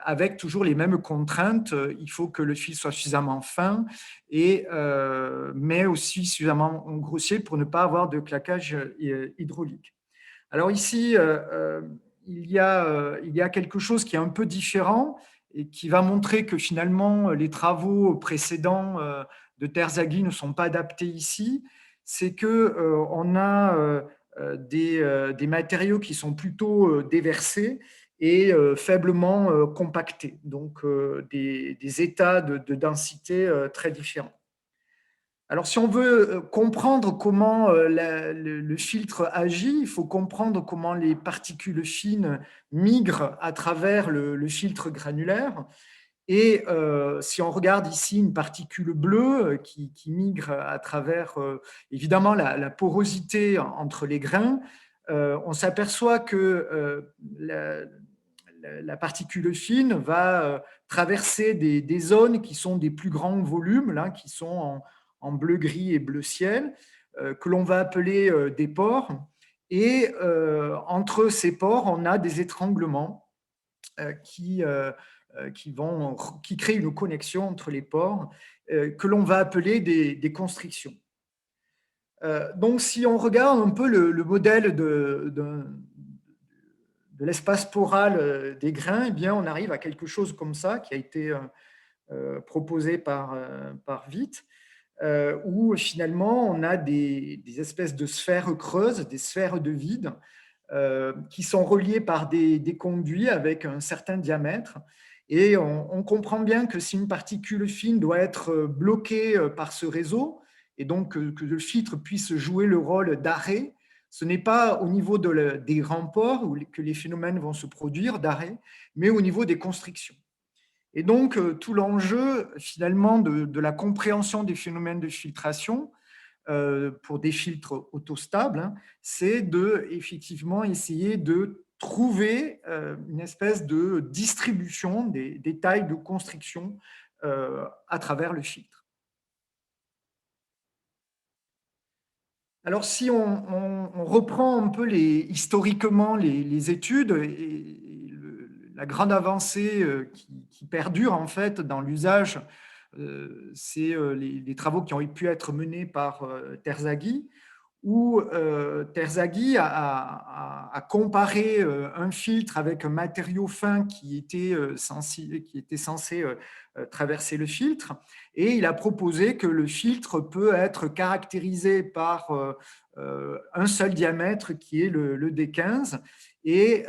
avec toujours les mêmes contraintes. Il faut que le fil soit suffisamment fin, mais aussi suffisamment grossier pour ne pas avoir de claquage hydraulique. Alors ici, il y a quelque chose qui est un peu différent et qui va montrer que finalement les travaux précédents de Terzaghi ne sont pas adaptés ici. C'est qu'on a des matériaux qui sont plutôt déversés et faiblement compactés, donc des états de densité très différents. Alors, si on veut comprendre comment le filtre agit, il faut comprendre comment les particules fines migrent à travers le filtre granulaire. Et si on regarde ici une particule bleue qui migre à travers, évidemment, la porosité entre les grains, on s'aperçoit que la particule fine va traverser des zones qui sont des plus grands volumes, là, qui sont en bleu-gris et bleu-ciel, que l'on va appeler des pores. Et entre ces pores, on a des étranglements qui créent une connexion entre les pores, que l'on va appeler des constrictions. Donc, si on regarde un peu le modèle de l'espace poral des grains, eh bien, on arrive à quelque chose comme ça, qui a été proposé par Witt, où finalement on a des espèces de sphères creuses, des sphères de vide, qui sont reliées par des conduits avec un certain diamètre. Et on comprend bien que si une particule fine doit être bloquée par ce réseau, et donc que le filtre puisse jouer le rôle d'arrêt, ce n'est pas au niveau des grands pores que les phénomènes vont se produire d'arrêt, mais au niveau des constrictions. Et donc, tout l'enjeu, finalement, de la compréhension des phénomènes de filtration pour des filtres autostables, c'est effectivement essayer de trouver une espèce de distribution des tailles de constriction à travers le filtre. Alors, si on reprend un peu historiquement les études, la grande avancée qui perdure en fait dans l'usage, c'est les travaux qui ont pu être menés par Terzaghi, où Terzaghi a comparé un filtre avec un matériau fin qui était censé traverser le filtre, et il a proposé que le filtre peut être caractérisé par un seul diamètre qui est le D15, et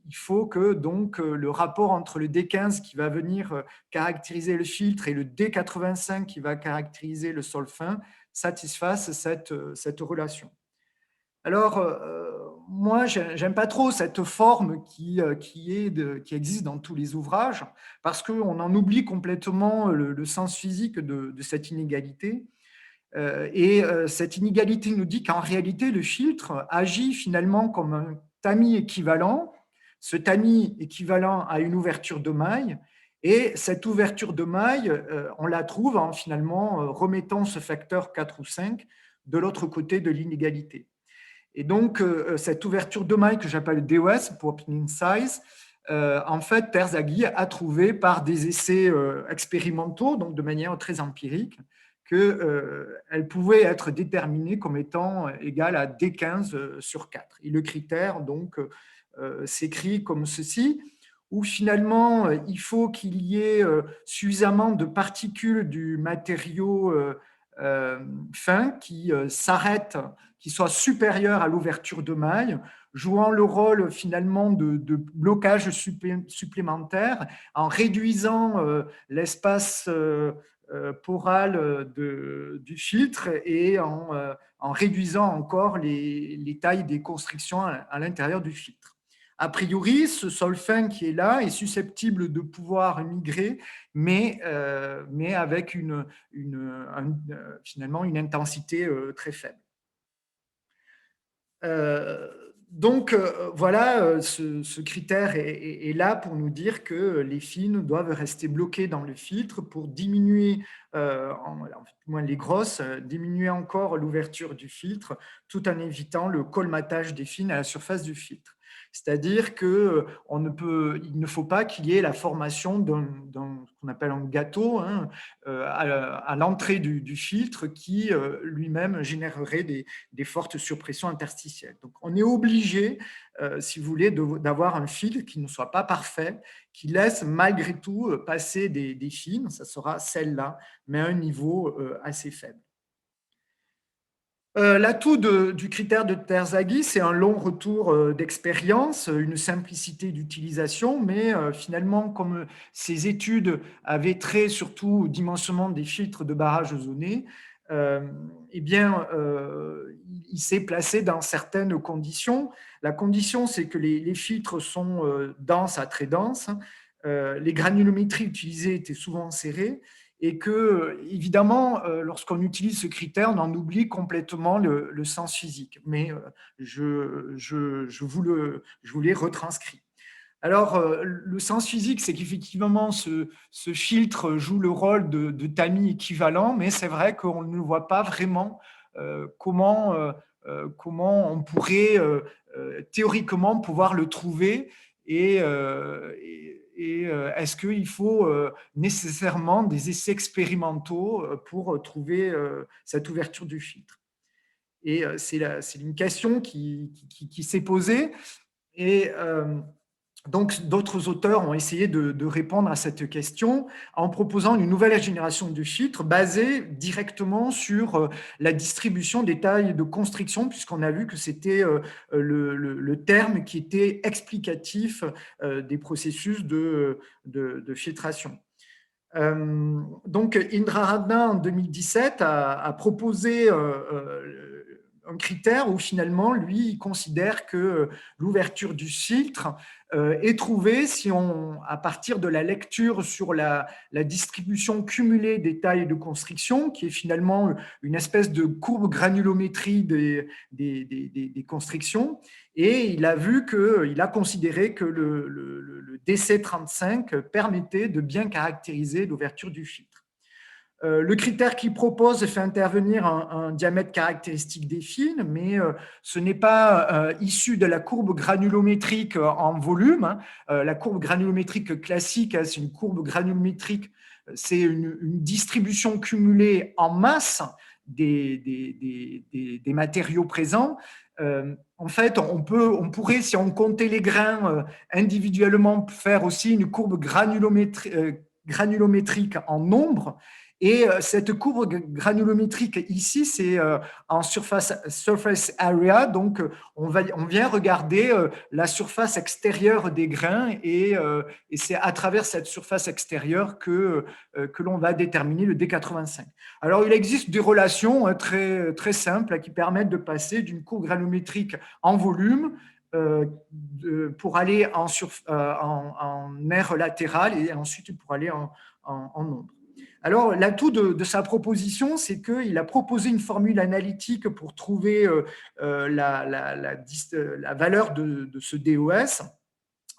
il faut que donc le rapport entre le D15 qui va venir caractériser le filtre et le D85 qui va caractériser le sol fin satisfasse cette relation. Alors, moi, j'aime pas trop cette forme qui existe dans tous les ouvrages, parce qu'on en oublie complètement le sens physique de cette inégalité. Et cette inégalité nous dit qu'en réalité, le filtre agit finalement comme un tamis équivalent. Ce tamis équivalent a une ouverture de maille, et cette ouverture de maille, on la trouve en finalement remettant ce facteur 4 ou 5 de l'autre côté de l'inégalité. Et donc, cette ouverture de maille que j'appelle DOS pour opening size, en fait, Terzaghi a trouvé par des essais expérimentaux, donc de manière très empirique, qu'elle pouvait être déterminée comme étant égale à D15 sur 4. Et le critère, donc, s'écrit comme ceci, où finalement, il faut qu'il y ait suffisamment de particules du matériau fin qui s'arrêtent, qui soient supérieures à l'ouverture de maille, jouant le rôle finalement de blocage supplémentaire en réduisant l'espace poral du filtre et en réduisant encore les tailles des constrictions à l'intérieur du filtre. A priori, ce sol fin qui est là est susceptible de pouvoir migrer, mais avec finalement une intensité très faible. Donc, voilà, ce critère est là pour nous dire que les fines doivent rester bloquées dans le filtre pour diminuer, moins les grosses, diminuer encore l'ouverture du filtre, tout en évitant le colmatage des fines à la surface du filtre. C'est-à-dire qu'il ne faut pas qu'il y ait la formation ce qu'on appelle un gâteau à l'entrée du filtre qui lui-même générerait des fortes surpressions interstitielles. Donc, on est obligé, si vous voulez, d'avoir un filtre qui ne soit pas parfait, qui laisse malgré tout passer des fines, ça sera celle-là, mais à un niveau assez faible. L'atout du critère de Terzaghi, c'est un long retour d'expérience, une simplicité d'utilisation, mais finalement, comme ces études avaient trait surtout au dimensionnement des filtres de barrage ozonés, eh bien, il s'est placé dans certaines conditions. La condition, c'est que les filtres sont denses à très denses, les granulométries utilisées étaient souvent serrées, et que, évidemment, lorsqu'on utilise ce critère, on en oublie complètement le sens physique. Mais je vous l'ai retranscrit. Alors, le sens physique, c'est qu'effectivement, ce filtre joue le rôle de tamis équivalent, mais c'est vrai qu'on ne voit pas vraiment comment on pourrait théoriquement pouvoir le trouver et est-ce qu'il faut nécessairement des essais expérimentaux pour trouver cette ouverture du filtre? Et c'est une question qui s'est posée. Et donc, d'autres auteurs ont essayé de répondre à cette question en proposant une nouvelle génération de filtres basée directement sur la distribution des tailles de constriction, puisqu'on a vu que c'était le terme qui était explicatif des processus de filtration. Donc, Indra Radna, en 2017, a proposé un critère où finalement, lui, il considère que l'ouverture du filtre est trouvée à partir de la lecture sur la distribution cumulée des tailles de constriction, qui est finalement une espèce de courbe granulométrie des constrictions. Et il a considéré que le DC35 permettait de bien caractériser l'ouverture du filtre. Le critère qu'il propose fait intervenir un diamètre caractéristique des fils, mais ce n'est pas issu de la courbe granulométrique en volume. Hein. La courbe granulométrique classique, c'est une courbe granulométrique, c'est une distribution cumulée en masse des matériaux présents. En fait, on pourrait, si on comptait les grains individuellement, faire aussi une courbe granulométrique en nombre. Et cette courbe granulométrique ici, c'est en surface area. Donc, on vient regarder la surface extérieure des grains et c'est à travers cette surface extérieure que l'on va déterminer le D85. Alors, il existe des relations très, très simples qui permettent de passer d'une courbe granulométrique en volume pour aller en aire latérale et ensuite pour aller en nombre. Alors, l'atout de sa proposition, c'est qu'il a proposé une formule analytique pour trouver la valeur de ce DOS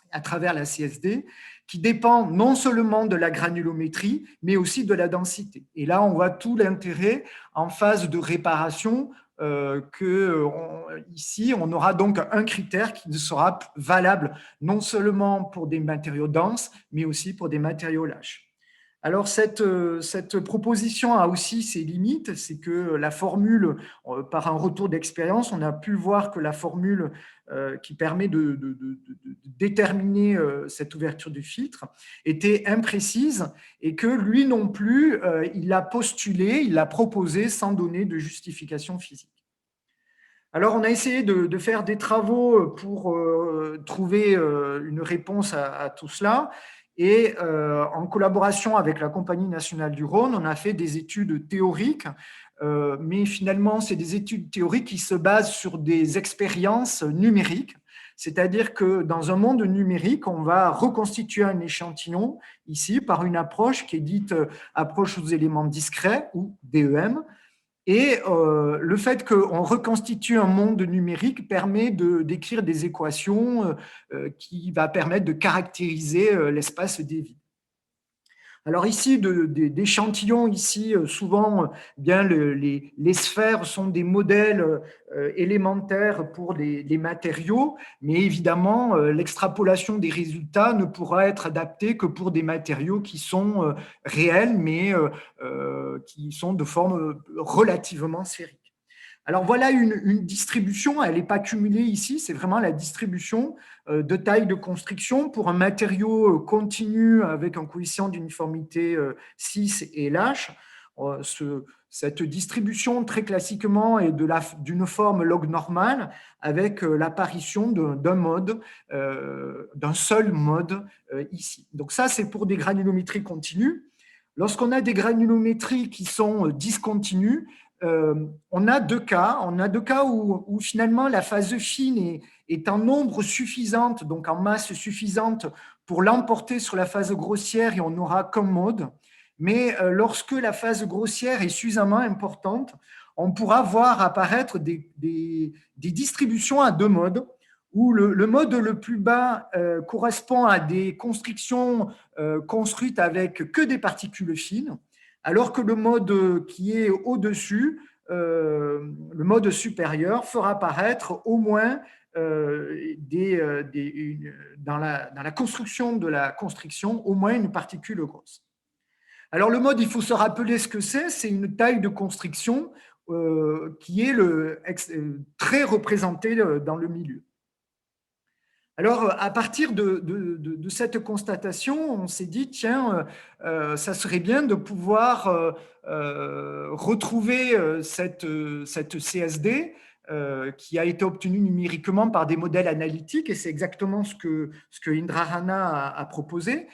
à travers la CSD, qui dépend non seulement de la granulométrie, mais aussi de la densité. Et là, on voit tout l'intérêt en phase de réparation ici, on aura donc un critère qui sera valable non seulement pour des matériaux denses, mais aussi pour des matériaux lâches. Alors, cette proposition a aussi ses limites, c'est que la formule, par un retour d'expérience, on a pu voir que la formule qui permet de déterminer cette ouverture du filtre était imprécise et que lui non plus, il l'a postulé, il l'a proposé sans donner de justification physique. Alors, on a essayé de faire des travaux pour trouver une réponse à tout cela. Et en collaboration avec la Compagnie nationale du Rhône, on a fait des études théoriques, mais finalement, c'est des études théoriques qui se basent sur des expériences numériques. C'est-à-dire que dans un monde numérique, on va reconstituer un échantillon ici par une approche qui est dite approche aux éléments discrets ou DEM. Et le fait qu'on reconstitue un monde numérique permet d'écrire des équations qui va permettre de caractériser l'espace des vides. Alors ici, d'échantillons, ici, souvent, bien les sphères sont des modèles élémentaires pour les matériaux, mais évidemment, l'extrapolation des résultats ne pourra être adaptée que pour des matériaux qui sont réels, mais qui sont de forme relativement sphérique. Alors voilà une distribution, elle n'est pas cumulée ici, c'est vraiment la distribution de taille de construction pour un matériau continu avec un coefficient d'uniformité 6 et lâche. Cette distribution, très classiquement, est d'une forme log normale avec l'apparition d'un seul mode ici. Donc ça, c'est pour des granulométries continues. Lorsqu'on a des granulométries qui sont discontinues, on a deux cas. On a deux cas où finalement la phase fine est en nombre suffisante, donc en masse suffisante pour l'emporter sur la phase grossière et on n'aura qu'un mode. Mais lorsque la phase grossière est suffisamment importante, on pourra voir apparaître des distributions à deux modes, où le mode le plus bas correspond à des constructions construites avec que des particules fines, alors que le mode qui est au-dessus, le mode supérieur, fera apparaître au moins dans la construction de la constriction, au moins une particule grosse. Alors le mode, il faut se rappeler ce que c'est une taille de constriction qui est très représentée dans le milieu. Alors, à partir de cette constatation, on s'est dit, tiens, ça serait bien de pouvoir retrouver cette CSD qui a été obtenue numériquement par des modèles analytiques, et c'est exactement ce que Indra Rana a proposé.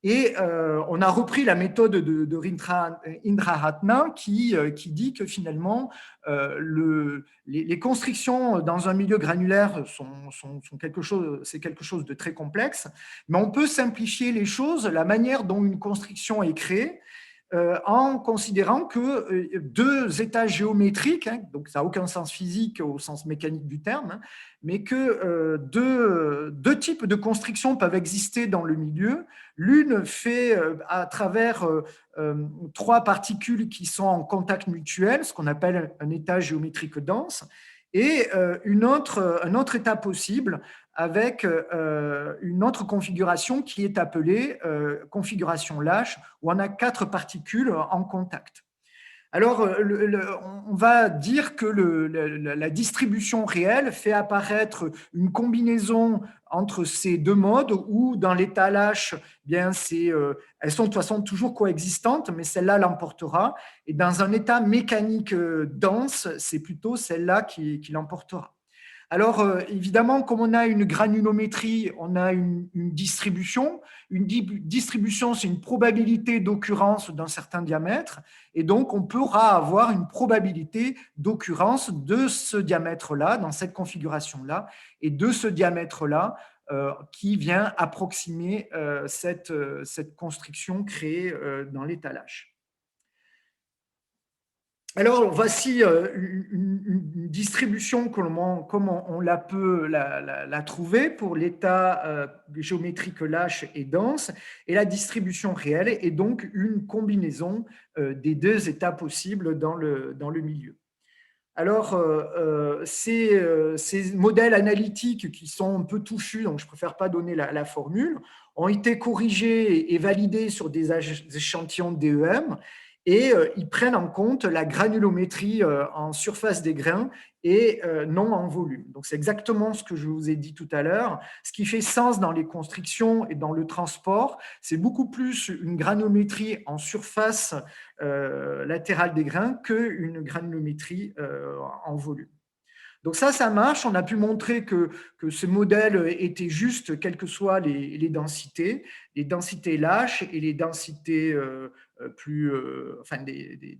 Et on a repris la méthode de Indra Ratna qui dit que finalement, les constrictions dans un milieu granulaire c'est quelque chose de très complexe, mais on peut simplifier les choses. La manière dont une constriction est créée, en considérant que deux états géométriques, hein, donc ça n'a aucun sens physique au sens mécanique du terme, hein, mais que deux types de constrictions peuvent exister dans le milieu. L'une fait à travers trois particules qui sont en contact mutuel, ce qu'on appelle un état géométrique dense, et un autre état possible avec une autre configuration qui est appelée configuration lâche, où on a 4 particules en contact. Alors, on va dire que la distribution réelle fait apparaître une combinaison entre ces deux modes où, dans l'état lâche, bien, elles sont de toute façon toujours coexistantes, mais celle-là l'emportera. Et dans un état mécanique dense, c'est plutôt celle-là qui l'emportera. Alors, évidemment, comme on a une granulométrie, on a une distribution. Une distribution, c'est une probabilité d'occurrence d'un certain diamètre. Et donc, on pourra avoir une probabilité d'occurrence de ce diamètre-là, dans cette configuration-là, et de ce diamètre-là, qui vient approximer cette constriction créée dans l'état lâche. Alors, voici une distribution comme on la peut la trouver pour l'état géométrique lâche et dense. Et la distribution réelle est donc une combinaison des deux états possibles dans le milieu. Alors, ces modèles analytiques qui sont un peu touchus, donc je ne préfère pas donner la formule, ont été corrigés et validés sur des échantillons de DEM. Et ils prennent en compte la granulométrie en surface des grains et non en volume. Donc, c'est exactement ce que je vous ai dit tout à l'heure. Ce qui fait sens dans les constrictions et dans le transport, c'est beaucoup plus une granulométrie en surface latérale des grains qu'une granulométrie en volume. Donc ça marche. On a pu montrer que ce modèle était juste, quelles que soient les densités lâches et les densités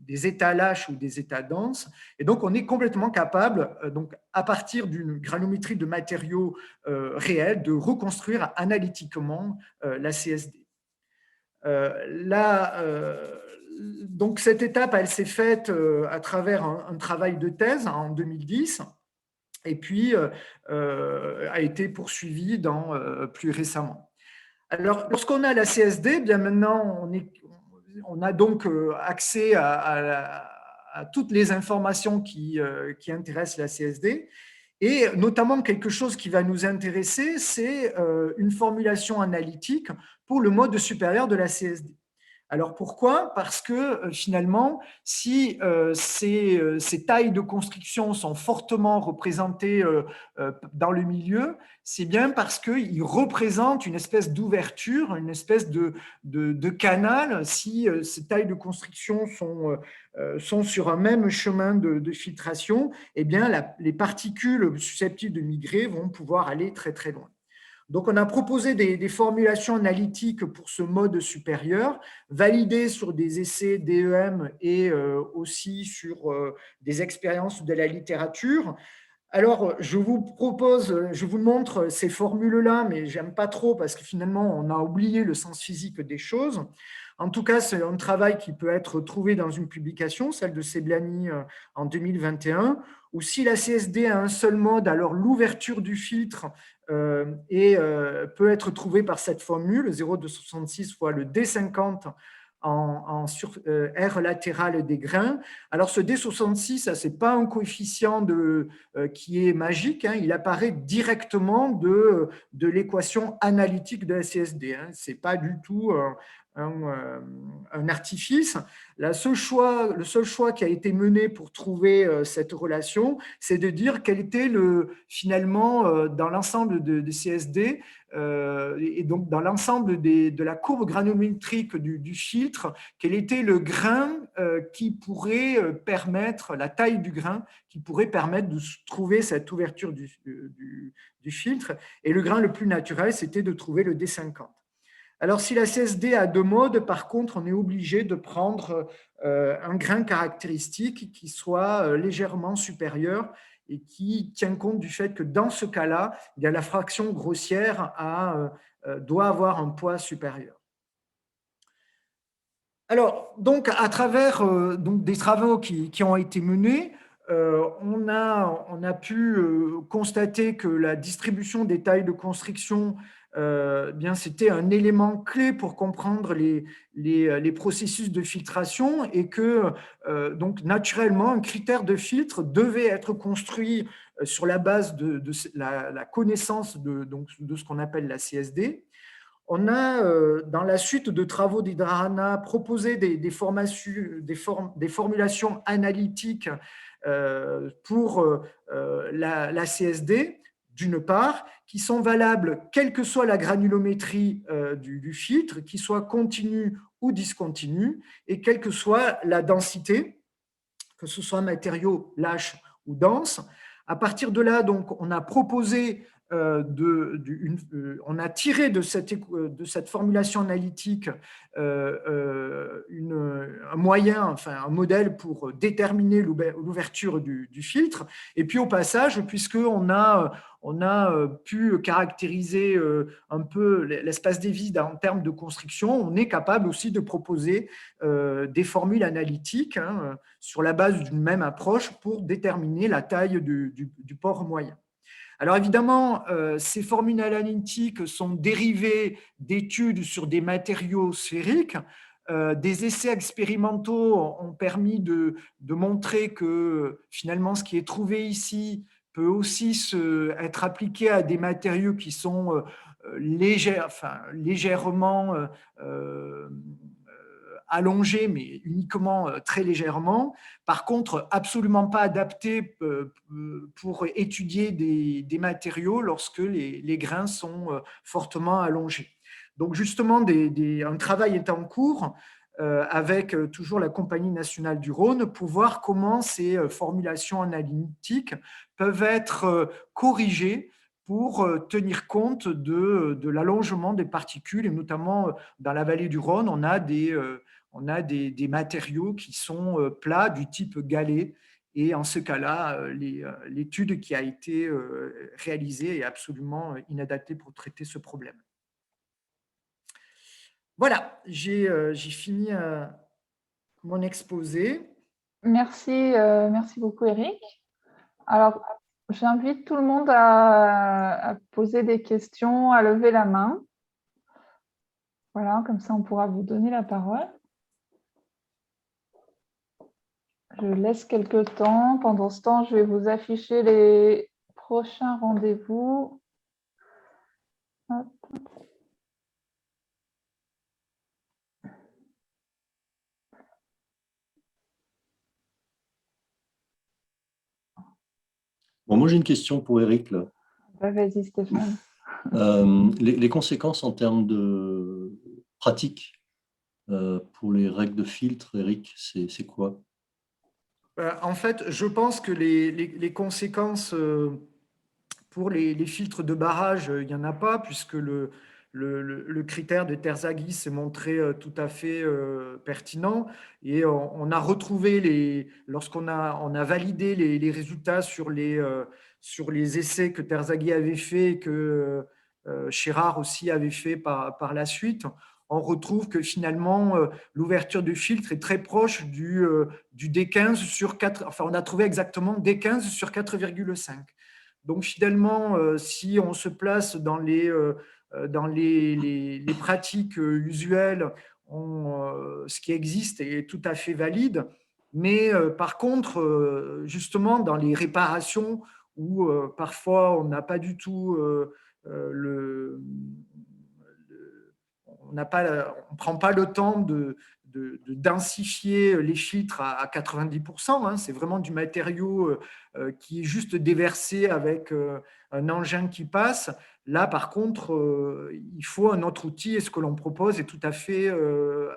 des états lâches ou des états denses. Et donc, on est complètement capable, donc, à partir d'une granulométrie de matériaux réels, de reconstruire analytiquement la CSD. Donc, cette étape, elle s'est faite à travers un travail de thèse en 2010. Et puis a été poursuivi plus récemment. Alors, lorsqu'on a la CSD, bien maintenant, on a donc accès à toutes les informations qui intéressent la CSD. Et notamment, quelque chose qui va nous intéresser, c'est une formulation analytique pour le mode supérieur de la CSD. Alors pourquoi ? Parce que finalement, si ces tailles de constriction sont fortement représentées dans le milieu, c'est bien parce qu'ils représentent une espèce d'ouverture, une espèce de canal. Si ces tailles de constriction sont sur un même chemin de filtration, eh bien les particules susceptibles de migrer vont pouvoir aller très très loin. Donc, on a proposé des formulations analytiques pour ce mode supérieur, validées sur des essais DEM et aussi sur des expériences de la littérature. Alors, je vous montre ces formules-là, mais j'aime pas trop parce que finalement, on a oublié le sens physique des choses. En tout cas, c'est un travail qui peut être trouvé dans une publication, celle de Seblani en 2021, où si la CSD a un seul mode, alors l'ouverture du filtre peut être trouvée par cette formule, 0,266 fois le D50 sur R latéral des grains. Alors, ce D66, ce n'est pas un coefficient qui est magique, hein, il apparaît directement de l'équation analytique de la CSD. Hein. Ce n'est pas du tout un artifice. Le seul choix qui a été mené pour trouver cette relation, c'est de dire quel était finalement dans l'ensemble de CSD et donc dans l'ensemble de la courbe granulométrique du filtre, quel était le grain qui pourrait permettre, la taille du grain qui pourrait permettre de trouver cette ouverture du filtre. Et le grain le plus naturel, c'était de trouver le D50. Alors, si la CSD a deux modes, par contre, on est obligé de prendre un grain caractéristique qui soit légèrement supérieur et qui tient compte du fait que dans ce cas-là, la fraction grossière doit avoir un poids supérieur. Alors, donc, à travers donc, des travaux qui ont été menés, on a pu constater que la distribution des tailles de construction, bien, c'était un élément clé pour comprendre les processus de filtration et que, donc, naturellement, un critère de filtre devait être construit sur la base de la connaissance donc, de ce qu'on appelle la CSD. On a, dans la suite de travaux d'Hydrana, proposé des formulations analytiques pour la CSD, d'une part, qui sont valables quelle que soit la granulométrie du filtre, qu'il soit continu ou discontinu, et quelle que soit la densité, que ce soit un matériau lâche ou dense. À partir de là, donc, on a proposé on a tiré de cette formulation analytique un moyen, enfin un modèle pour déterminer l'ouverture du filtre. Et puis au passage, puisqu'on on a pu caractériser un peu l'espace des vides en termes de construction, on est capable aussi de proposer des formules analytiques sur la base d'une même approche pour déterminer la taille du pore moyen. Alors évidemment, ces formules analytiques sont dérivées d'études sur des matériaux sphériques. Des essais expérimentaux ont permis de montrer que finalement ce qui est trouvé ici peut aussi être appliqué à des matériaux qui sont légèrement allongé, mais uniquement très légèrement. Par contre, absolument pas adapté pour étudier des matériaux lorsque les grains sont fortement allongés. Donc justement, un travail est en cours avec toujours la Compagnie nationale du Rhône pour voir comment ces formulations analytiques peuvent être corrigées pour tenir compte de l'allongement des particules, et notamment dans la vallée du Rhône, on a des matériaux qui sont plats du type galet. Et en ce cas-là, l'étude qui a été réalisée est absolument inadaptée pour traiter ce problème. Voilà, j'ai fini mon exposé. Merci, merci beaucoup, Eric. Alors, j'invite tout le monde à poser des questions, à lever la main. Voilà, comme ça, on pourra vous donner la parole. Je laisse quelques temps. Pendant ce temps, je vais vous afficher les prochains rendez-vous. Hop. Bon, moi, j'ai une question pour Eric. Là. Vas-y, Stéphane. Les conséquences en termes de pratique pour les règles de filtre, Eric, c'est quoi? En fait, je pense que les conséquences pour les filtres de barrage, il n'y en a pas, puisque le critère de Terzaghi s'est montré tout à fait pertinent. Et on a retrouvé, lorsqu'on a validé les résultats sur les essais que Terzaghi avait fait et que Chérard aussi avait fait par la suite, on retrouve que finalement, l'ouverture du filtre est très proche du D15 sur 4. Enfin, on a trouvé exactement D15 sur 4,5. Donc finalement, si on se place dans les pratiques usuelles, ce qui existe est tout à fait valide. Mais par contre, justement, dans les réparations où parfois on n'a pas du tout on ne prend pas le temps de densifier les filtres à 90%. C'est vraiment du matériau qui est juste déversé avec un engin qui passe. Là, par contre, il faut un autre outil et ce que l'on propose est tout à fait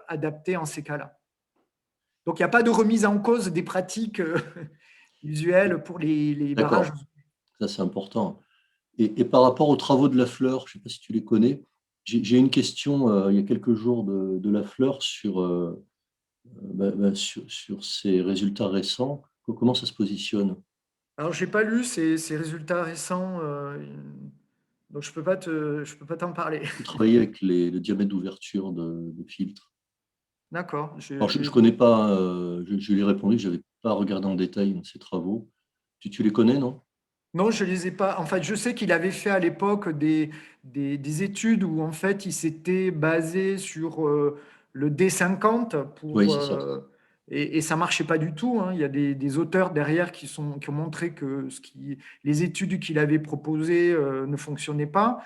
adapté en ces cas-là. Donc, il n'y a pas de remise en cause des pratiques usuelles pour les barrages. Ça, c'est important. Et par rapport aux travaux de Lafleur, je ne sais pas si tu les connais, j'ai une question il y a quelques jours de Lafleur sur ces résultats récents. Comment ça se positionne? Alors, je n'ai pas lu ces résultats récents, donc je ne peux pas t'en parler. Vous travaillez avec le diamètre d'ouverture de filtre. D'accord. Alors, je ne connais pas, je lui ai répondu que je n'avais pas regardé en détail ces travaux. Tu les connais, non? Non, je les ai pas. En fait, je sais qu'il avait fait à l'époque des études où en fait il s'était basé sur le D50 Oui, pour, c'est ça. et ça marchait pas du tout, hein. Il y a des auteurs derrière qui ont montré que les études qu'il avait proposées ne fonctionnaient pas.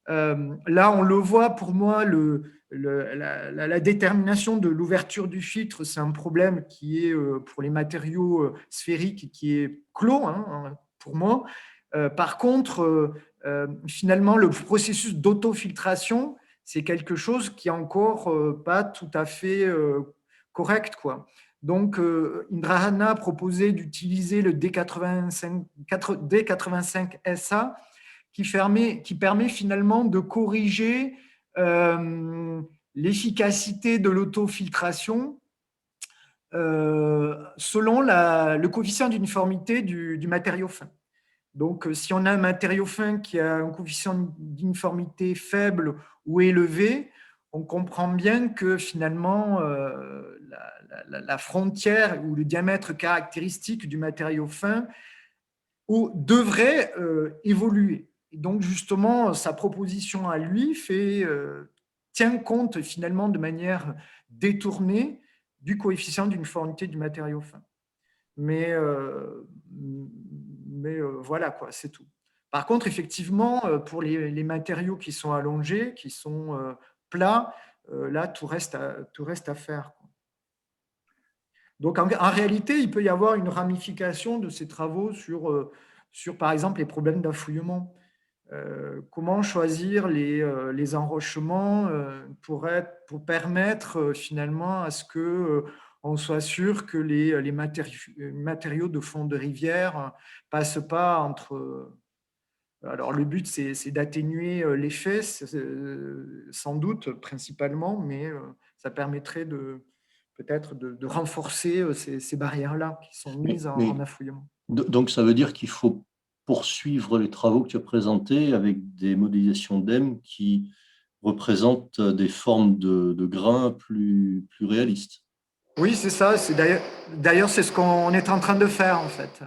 Là, on le voit, pour moi, la détermination de l'ouverture du filtre, c'est un problème qui est, pour les matériaux sphériques, qui est clos, hein, pour moi. Par contre, finalement, le processus d'autofiltration, c'est quelque chose qui est encore pas tout à fait correct, quoi. Donc, Indra Hanna proposait d'utiliser le D85SA qui permet finalement de corriger l'efficacité de l'autofiltration selon le coefficient d'uniformité du matériau fin. Donc, si on a un matériau fin qui a un coefficient d'uniformité faible ou élevé, on comprend bien que finalement, la frontière ou le diamètre caractéristique du matériau fin devrait évoluer. Et donc, justement, sa proposition à lui tient compte finalement de manière détournée du coefficient d'uniformité du matériau fin. Mais voilà, quoi, c'est tout. Par contre, effectivement, pour les matériaux qui sont allongés, qui sont plats, là, tout reste à faire, quoi. Donc, en réalité, il peut y avoir une ramification de ces travaux sur par exemple, les problèmes d'affouillement. Comment choisir les enrochements pour permettre finalement à ce que on soit sûr que les matériaux de fond de rivière passent pas entre. Alors, le but, c'est d'atténuer l'effet, sans doute, principalement, mais ça permettrait peut-être de renforcer ces barrières-là qui sont mises en affouillement. Donc, ça veut dire qu'il faut poursuivre les travaux que tu as présentés avec des modélisations d'EM qui représentent des formes de grains plus réalistes. Oui, c'est ça. D'ailleurs, c'est ce qu'on est en train de faire, en fait,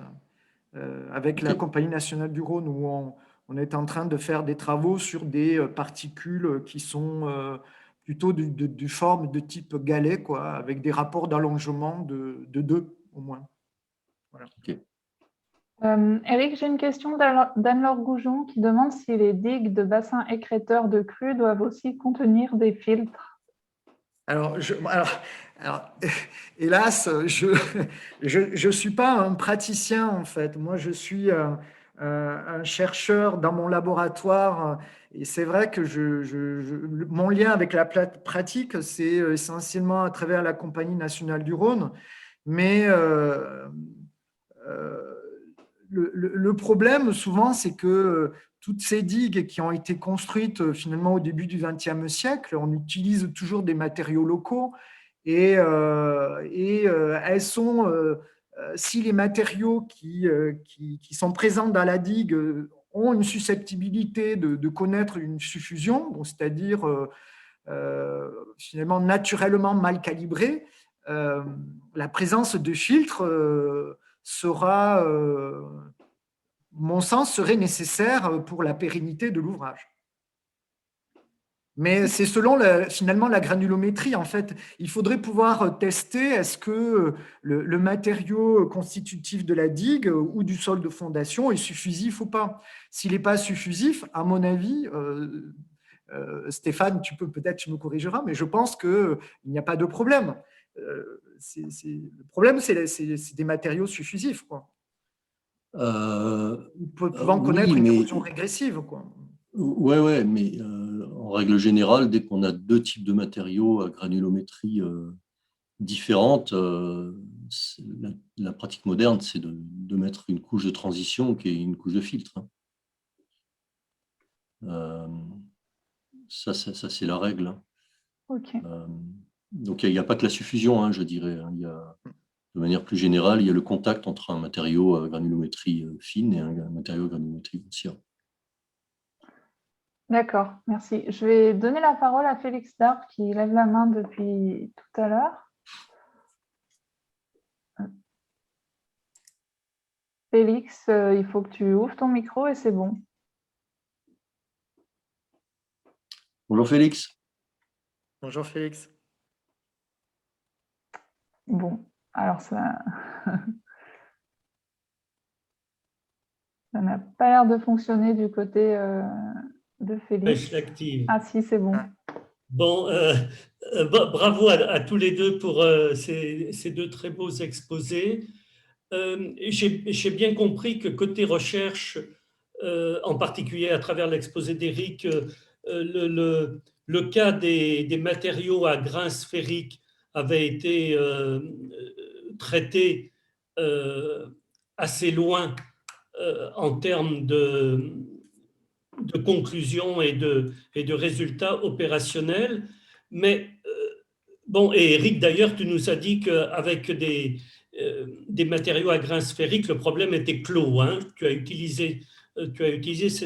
avec la Compagnie nationale du Rhône, où on est en train de faire des travaux sur des particules qui sont plutôt du forme de type galet, quoi, avec des rapports d'allongement de 2 au moins. Voilà. Okay. Eric, j'ai une question d'Anne-Laure Goujon qui demande si les digues de bassins écrêteurs de crues doivent aussi contenir des filtres. Alors, hélas, je suis pas un praticien, en fait. Moi, je suis un chercheur dans mon laboratoire. Et c'est vrai que mon lien avec la pratique, c'est essentiellement à travers la Compagnie nationale du Rhône. Mais le problème, souvent, c'est que toutes ces digues qui ont été construites finalement au début du XXe siècle, on utilise toujours des matériaux locaux et elles sont, si les matériaux qui sont présents dans la digue ont une susceptibilité de connaître une suffusion, bon, c'est-à-dire finalement naturellement mal calibrés, la présence de filtres sera, mon sens, serait nécessaire pour la pérennité de l'ouvrage. Mais c'est selon finalement la granulométrie. En fait, il faudrait pouvoir tester est-ce que le matériau constitutif de la digue ou du sol de fondation est suffusif ou pas. S'il n'est pas suffusif, à mon avis, Stéphane, tu me corrigeras, mais je pense qu'il n'y a pas de problème. Le problème, c'est des matériaux suffusifs, quoi. Pouvant connaître une érosion régressive, quoi. Ouais, mais en règle générale, dès qu'on a deux types de matériaux à granulométrie différente, la pratique moderne, c'est de mettre une couche de transition qui est une couche de filtre. Ça c'est la règle. Okay. Donc, il n'y a pas que la suffusion, je dirais. De manière plus générale, il y a le contact entre un matériau à granulométrie fine et un matériau à granulométrie grossière. D'accord, merci. Je vais donner la parole à Félix Darp qui lève la main depuis tout à l'heure. Félix, il faut que tu ouvres ton micro et c'est bon. Bonjour Félix. Bonjour Félix. Bon, alors ça ça n'a pas l'air de fonctionner du côté de Félix. Je l'active. Ah si, c'est bon. Bon, bravo à tous les deux pour ces deux très beaux exposés. J'ai bien compris que côté recherche, en particulier à travers l'exposé d'Éric, le cas des matériaux à grains sphériques avait été traité assez loin en termes de conclusions et de résultats opérationnels. Mais bon, et Eric, d'ailleurs, tu nous as dit qu'avec des matériaux à grains sphériques, le problème était clos. Hein. Tu as utilisé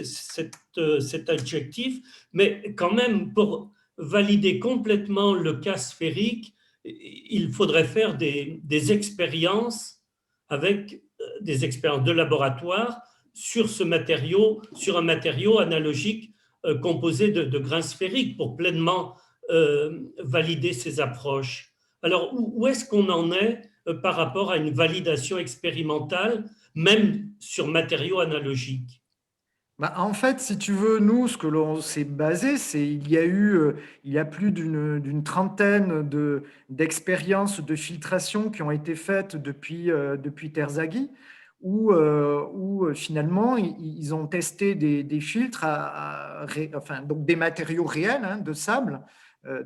cet adjectif, mais quand même, pour valider complètement le cas sphérique, il faudrait faire des expériences avec des expériences de laboratoire sur ce matériau, sur un matériau analogique composé de grains sphériques pour pleinement valider ces approches. Alors, où est-ce qu'on en est par rapport à une validation expérimentale, même sur matériaux analogiques? Bah, en fait, si tu veux, nous, ce que l'on s'est basé, c'est il y a plus d'une trentaine d'expériences de filtration qui ont été faites depuis Terzaghi, où finalement, ils ont testé des filtres, enfin, donc des matériaux réels, hein, de sable,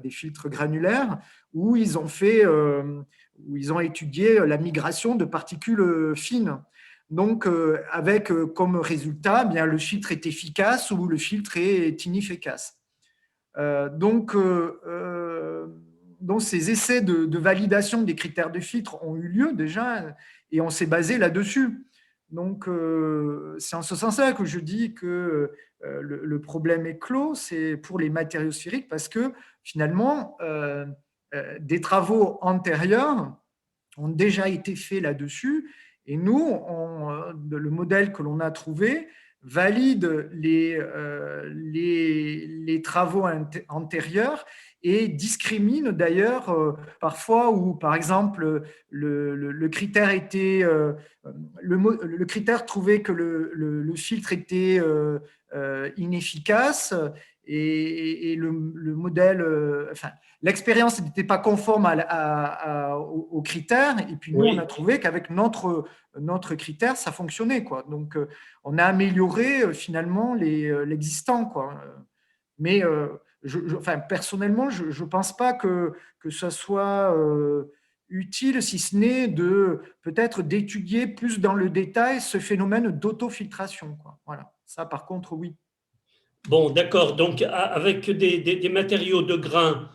des filtres granulaires, où où ils ont étudié la migration de particules fines. Donc, avec comme résultat, bien, le filtre est efficace ou le filtre est inefficace. Donc, ces essais de validation des critères de filtre ont eu lieu déjà et on s'est basé là-dessus. Donc, c'est en ce sens-là que je dis que le problème est clos, c'est pour les matériaux sphériques parce que finalement, des travaux antérieurs ont déjà été faits là-dessus. Et nous, le modèle que l'on a trouvé valide les travaux antérieurs et discrimine d'ailleurs parfois où, par exemple, le critère était le critère trouvait que le filtre était inefficace et le modèle, enfin, l'expérience n'était pas conforme aux critères. Et puis nous, Oui. on a trouvé qu'avec notre critère, ça fonctionnait, quoi. Donc, on a amélioré finalement l'existant, quoi. Mais enfin, personnellement, je ne pense pas que ça soit utile, si ce n'est peut-être d'étudier plus dans le détail ce phénomène d'autofiltration, quoi. Voilà. Ça, par contre, oui. Bon, d'accord. Donc, avec des matériaux de grains,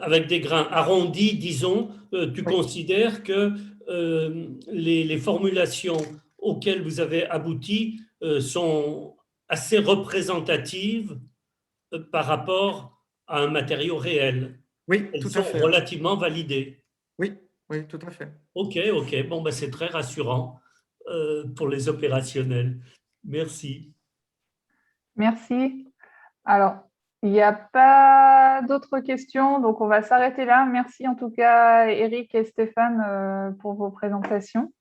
avec des grains arrondis, disons, tu Oui. considères que les formulations auxquelles vous avez abouti sont assez représentatives par rapport à un matériau réel. Oui, Elles tout à sont fait. relativement validées. Oui, oui, tout à fait. Ok. Bon, ben, c'est très rassurant pour les opérationnels. Merci. Merci. Alors, il n'y a pas d'autres questions, donc on va s'arrêter là. Merci en tout cas, Eric et Stéphane, pour vos présentations.